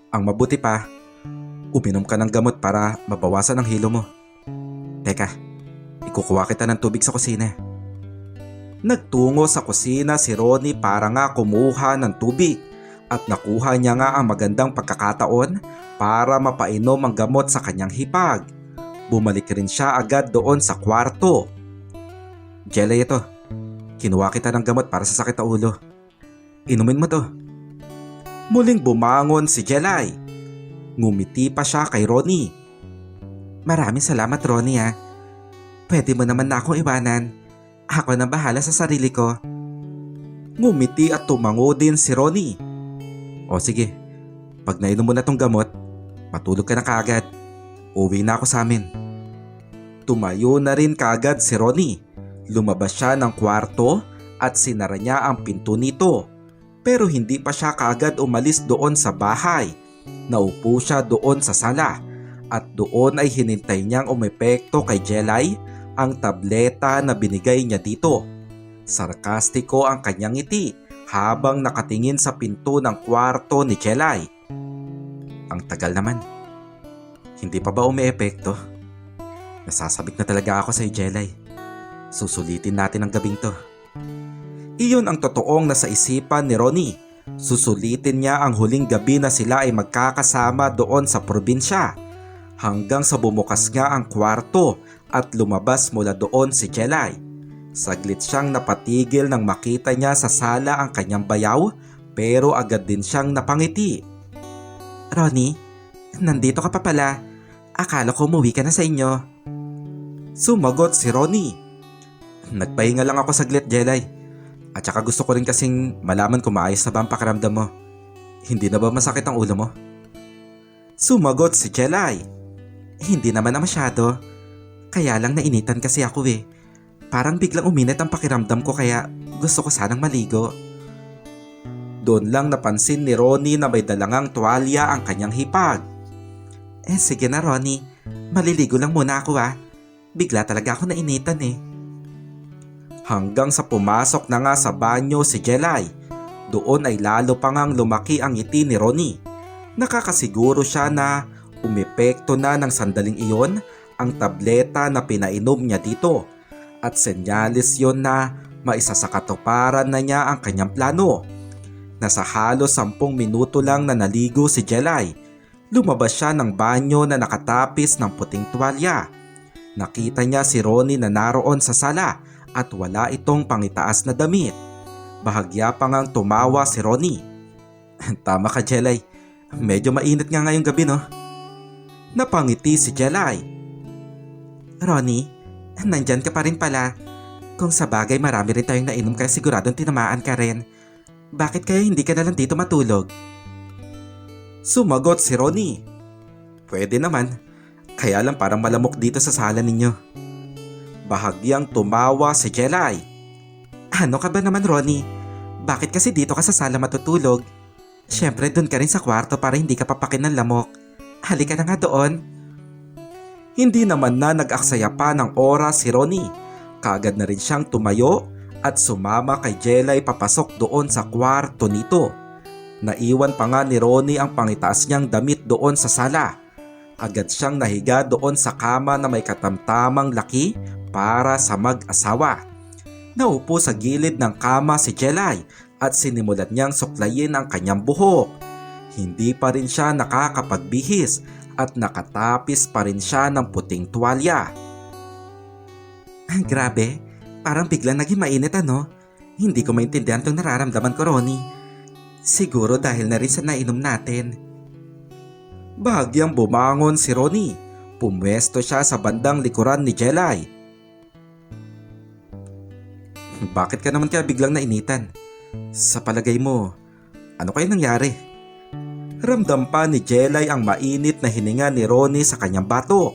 ang mabuti pa, uminom ka ng gamot para mabawasan ang hilo mo. Teka, ikukuha kita ng tubig sa kusina. Nagtungo sa kusina si Ronnie para nga kumuha ng tubig at nakuha niya nga ang magandang pagkakataon para mapainom ang gamot sa kanyang hipag. Bumalik rin siya agad doon sa kwarto. Jelay, ito. Kinuha kita ng gamot para sa sakit na ulo. Inumin mo to. Muling bumangon si Jelay. Ngumiti pa siya kay Ronnie. Maraming salamat, Ronnie ah. Pwede mo naman na akong iwanan. Ako na bahala sa sarili ko. Ngumiti at tumango din si Ronnie. O sige, pag nainom mo na tong gamot, matulog ka na kaagad. Uwi na ako sa amin. Tumayo na rin kaagad si Ronnie. Lumabas siya ng kwarto at sinara niya ang pinto nito. Pero hindi pa siya kaagad umalis doon sa bahay. Naupo siya doon sa sala at doon ay hinintay niyang umepekto kay Jelay ang tableta na binigay niya dito. Sarkastiko ang kanyang ngiti habang nakatingin sa pinto ng kwarto ni Jelay. Ang tagal naman. Hindi pa ba umeepekto? Nasasabik na talaga ako sa Jelay. Susulitin natin ang gabing to. Iyon ang totoong nasa isipan ni Ronnie. Susulitin niya ang huling gabi na sila ay magkakasama doon sa probinsya. Hanggang sa bumukas nga ang kwarto at lumabas mula doon si Jelay. Saglit siyang napatigil nang makita niya sa sala ang kanyang bayaw pero agad din siyang napangiti. Ronnie, nandito ka pa pala. Akala ko umuwi ka na sa inyo. Sumagot si Ronnie. Nagpahinga lang ako saglit, Jelay. At saka gusto ko rin kasing malaman kung maayos na ba ang pakiramdam mo. Hindi na ba masakit ang ulo mo? Sumagot si Jelay. Hindi naman na masyado. Kaya lang nainitan kasi ako eh. Parang biglang uminit ang pakiramdam ko kaya gusto ko sanang maligo. Doon lang napansin ni Ronnie na may dalangang tuwalya ang kanyang hipag. Sige na, Ronnie. Maliligo lang muna ako ah. Bigla talaga ako nainitan eh. Hanggang sa pumasok na nga sa banyo si Jelay. Doon ay lalo pa ngang lumaki ang ngiti ni Ronnie. Nakakasiguro siya na umepekto na ng sandaling iyon ang tableta na pinainom niya dito. At senyalis yon na maisasakatuparan na niya ang kanyang plano. Nasa halos 10 minuto lang na naligo si Jelay. Lumabas siya ng banyo na nakatapis ng puting tuwalya. Nakita niya si Ronnie na naroon sa sala at wala itong pangitaas na damit. Bahagya pa ngang tumawa si Ronnie. Tama ka, Jelay. Medyo mainit nga ngayong gabi, no? Napangiti si Jelay. Ronnie, nandyan ka pa rin pala. Kung sa bagay marami rin tayong nainom kaya siguradong tinamaan ka rin. Bakit kaya hindi ka na lang dito matulog? Sumagot si Ronnie. Pwede naman. Kaya lang parang malamok dito sa sala ninyo. Bahagyang tumawa si Jelay. Ano ka ba naman, Ronnie? Bakit kasi dito ka sa sala matutulog? Siyempre dun ka rin sa kwarto para hindi ka papakin ng lamok. Halika na nga doon. Hindi naman na nag-aksaya pa ng oras si Ronnie. Kaagad na rin siyang tumayo at sumama kay Jelay papasok doon sa kwarto nito. Naiwan pa nga ni Ronnie ang pangitaas niyang damit doon sa sala. Agad siyang nahiga doon sa kama na may katamtamang laki para sa mag-asawa. Naupo sa gilid ng kama si Jelay at sinimulan niyang suklayin ang kanyang buhok. Hindi pa rin siya nakakapagbihis at nakatapis pa rin siya ng puting tuwalya. Grabe, parang biglang naging mainit ano? Hindi ko maintindihan itong nararamdaman ko, Ronnie. Siguro dahil na rin sa nainom natin. Bahagyang bumangon si Ronnie. Pumwesto siya sa bandang likuran ni Jelay. Bakit ka naman kaya biglang nainitan? Sa palagay mo, ano kaya nangyari? Ramdam pa ni Jelay ang mainit na hininga ni Ronnie sa kanyang batok.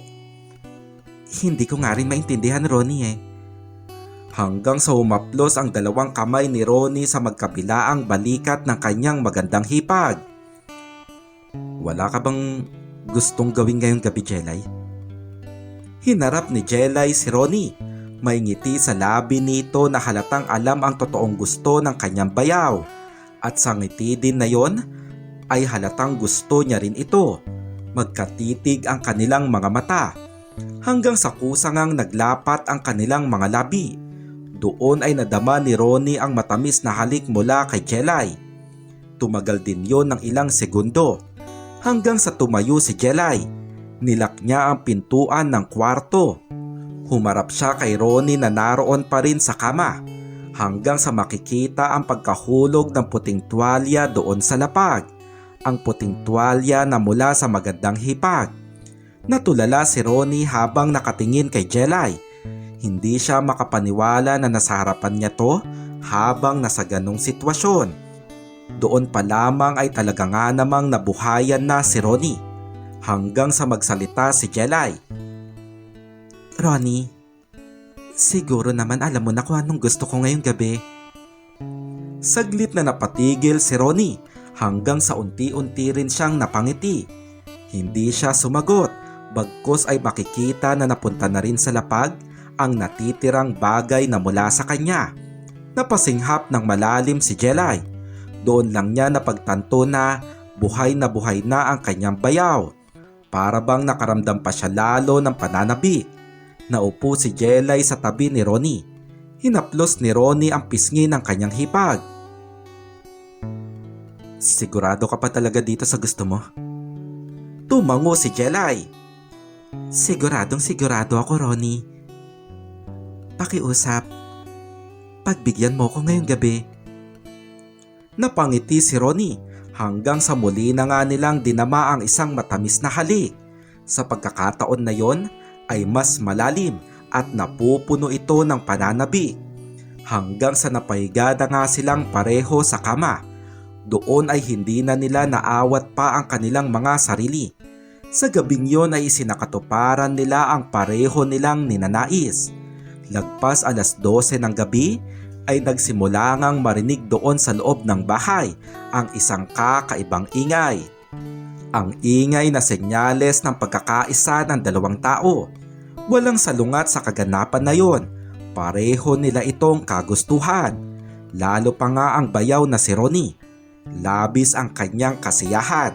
Hindi ko nga rin maintindihan, Ronnie Hanggang sa humaplos ang dalawang kamay ni Ronnie sa magkabilaang balikat ng kanyang magandang hipag. Wala ka bang gustong gawin ngayong gabi, Jelay? Hinarap ni Jelay si Ronnie. May ngiti sa labi nito na halatang alam ang totoong gusto ng kanyang bayaw. At sa ngiti din na yon, ay halatang gusto niya rin ito. Magkatitig ang kanilang mga mata. Hanggang sa kusangang naglapat ang kanilang mga labi. Doon ay nadama ni Ronnie ang matamis na halik mula kay Jelay. Tumagal din yon ng ilang segundo. Hanggang sa tumayo si Jelay. Nilak niya ang pintuan ng kwarto. Humarap siya kay Ronnie na naroon pa rin sa kama. Hanggang sa makikita ang pagkahulog ng puting tuwalya doon sa lapag. Ang puting tuwalya na mula sa magandang hipag. Natulala si Ronnie habang nakatingin kay Jelay. Hindi siya makapaniwala na nasa harapan niya to habang nasa ganong sitwasyon. Doon pa lamang ay talaga nga namang nabuhayan na si Ronnie. Hanggang sa magsalita si Jelay. Ronnie, siguro naman alam mo na kung anong gusto ko ngayong gabi. Saglit na napatigil si Ronnie hanggang sa unti-unti rin siyang napangiti. Hindi siya sumagot. Bagkus ay makikita na napunta na rin sa lapag ang natitirang bagay na mula sa kanya. Napasinghap ng malalim si Jelay. Doon lang niya napagtanto na buhay na ang kanyang bayaw. Para bang nakaramdam pa siya lalo ng pananabik. Naupo si Jelay sa tabi ni Ronnie. Hinaplos ni Ronnie ang pisngi ng kanyang hipag. Sigurado ka pa talaga dito sa gusto mo? Tumango si Jelay. Siguradong sigurado ako, Ronnie. Pakiusap. Pagbigyan mo ko ngayong gabi. Napangiti si Ronnie hanggang sa muli na nga nilang dinama ang isang matamis na halik. Sa pagkakataon na yon ay mas malalim at napupuno ito ng pananabik. Hanggang sa napahiga na nga silang pareho sa kama. Doon ay hindi na nila naawat pa ang kanilang mga sarili. Sa gabing yon ay isinakatuparan nila ang pareho nilang ninanais. Lagpas 12:00 ng gabi ay nagsimula ngang marinig doon sa loob ng bahay ang isang kakaibang ingay. Ang ingay na senyales ng pagkakaisa ng dalawang tao. Walang salungat sa kaganapan na yon. Pareho nila itong kagustuhan. Lalo pa nga ang bayaw na si Ronnie. Labis ang kanyang kasiyahan.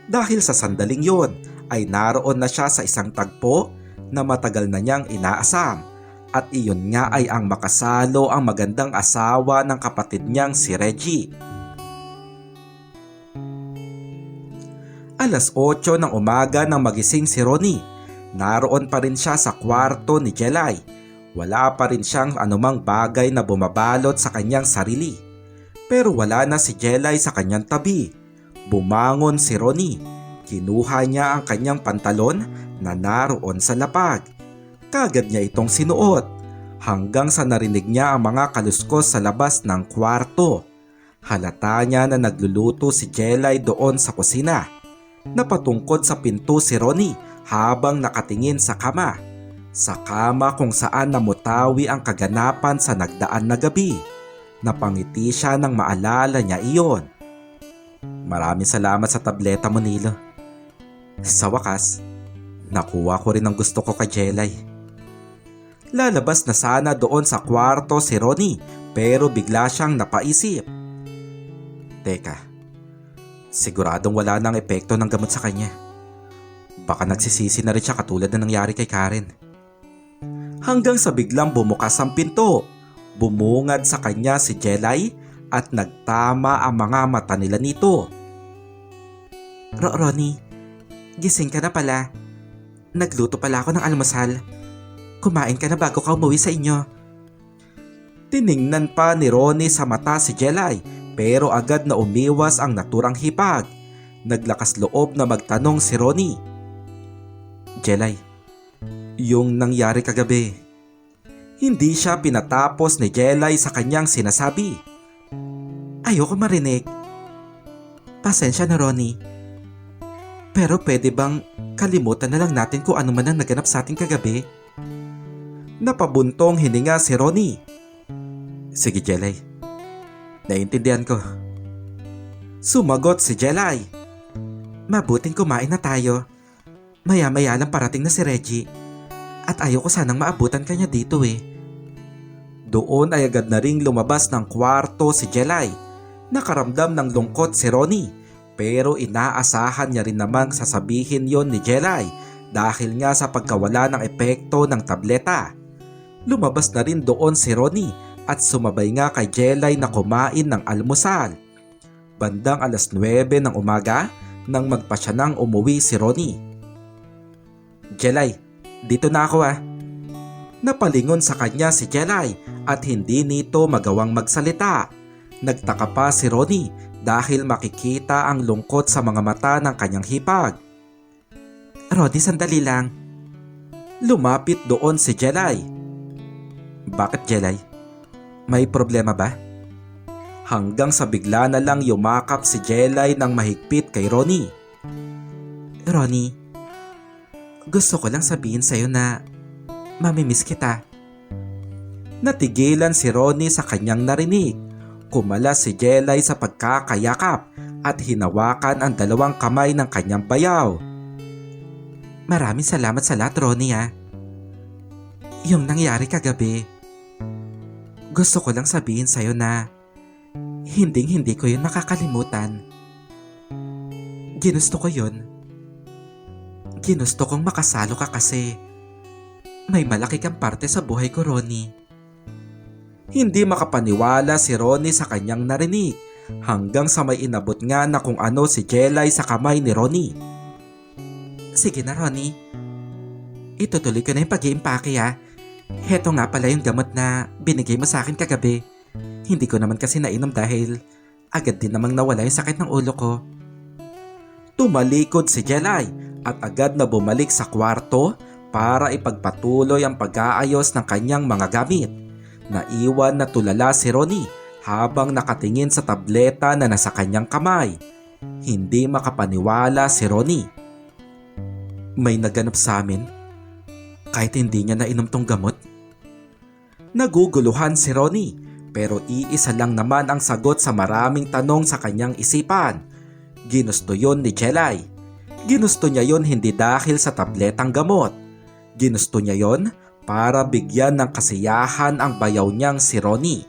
Dahil sa sandaling yon ay naroon na siya sa isang tagpo na matagal na niyang inaasam. At iyon nga ay ang makasalo ang magandang asawa ng kapatid niyang si Reggie. 8:00 ng umaga nang magising si Ronnie. Naroon pa rin siya sa kwarto ni Jelay. Wala pa rin siyang anumang bagay na bumabalot sa kanyang sarili. Pero wala na si Jelay sa kanyang tabi. Bumangon si Ronnie. Kinuha niya ang kanyang pantalon na naroon sa lapag. Kagad niya itong sinuot hanggang sa narinig niya ang mga kaluskos sa labas ng kwarto. Halata niya na nagluluto si Jelay doon sa kusina. Napatungkod sa pinto si Ronnie habang nakatingin sa kama. Sa kama kung saan namutawi ang kaganapan sa nagdaan na gabi. Napangiti siya nang maalala niya iyon. Maraming salamat sa tableta mo, Nilo. Sa wakas, nakuha ko rin ang gusto ko kay Jelay. Lalabas na sana doon sa kwarto si Ronnie pero bigla siyang napaisip. Teka, siguradong wala nang epekto ng gamot sa kanya. Baka nagsisisi na rin siya katulad na nangyari kay Karen. Hanggang sa biglang bumukas ang pinto, bumungad sa kanya si Jelay at nagtama ang mga mata nila nito. Ronnie, gising ka na pala. Nagluto pala ako ng almusal. Kumain ka na bago ka umuwi sa inyo. Tiningnan pa ni Ronnie sa mata si Jelay pero agad na umiwas ang naturang hipag. Naglakas loob na magtanong si Ronnie. Jelay, yung nangyari kagabi. Hindi siya pinatapos ni Jelay sa kanyang sinasabi. Ayoko marinig. Pasensya na Ronnie. Pero pwede bang kalimutan na lang natin kung ano man ang naganap sa ating kagabi? Napabuntong hininga si Ronnie. Sige Jelay, naiintindihan ko. Sumagot si Jelay. Mabuting kumain na tayo. Maya-maya lang parating na si Reggie. At ayoko sanang maabutan kanya dito eh. Doon ay agad na ring lumabas ng kwarto si Jelay. Nakaramdam ng lungkot si Ronnie. Pero inaasahan niya rin namang sasabihin yon ni Jelay dahil nga sa pagkawala ng epekto ng tableta. Lumabas na rin doon si Ronnie at sumabay nga kay Jelay na kumain ng almusal. Bandang 9:00 ng umaga nang magpa siya nang umuwi si Ronnie. Jelay, dito na ako ah. Napalingon sa kanya si Jelay at hindi nito magawang magsalita. Nagtaka pa si Ronnie dahil makikita ang lungkot sa mga mata ng kanyang hipag. Ronnie, sandali lang. Lumapit doon si Jelay. Bakit Jelay? May problema ba? Hanggang sa bigla na lang yumakap si Jelay ng mahigpit kay Ronnie. Ronnie, gusto ko lang sabihin sa'yo na mamimiss kita. Natigilan si Ronnie sa kanyang narinig. Kumalas si Jelay sa pagkakayakap at hinawakan ang dalawang kamay ng kanyang bayaw. Maraming salamat sa lahat Ronnie ah. Yung nangyari kagabi, gusto ko lang sabihin sa'yo na hindi ko yun makakalimutan. Ginusto ko yun. Ginusto kong makasalo ka kasi may malaki kang parte sa buhay ko Ronnie. Hindi makapaniwala si Ronnie sa kanyang narinig hanggang sa may inabot nga na kung ano si Jelay sa kamay ni Ronnie. Sige na Ronnie, itutuloy ko na yung pag-iimpake ha. Heto nga pala yung gamot na binigay mo sa akin kagabi. Hindi ko naman kasi nainom dahil agad din namang nawala yung sakit ng ulo ko. Tumalikod si Jelay at agad na bumalik sa kwarto para ipagpatuloy ang pag-aayos ng kanyang mga gamit. Naiwan na tulala si Ronnie habang nakatingin sa tableta na nasa kanyang kamay. Hindi makapaniwala si Ronnie. May naganap sa amin kahit hindi niya nainom tong gamot. Naguguluhan si Ronnie pero iisa lang naman ang sagot sa maraming tanong sa kanyang isipan. Ginusto yon ni Jelay. Ginusto niya yon hindi dahil sa tabletang gamot. Ginusto niya yon para bigyan ng kasiyahan ang bayaw niyang si Ronnie.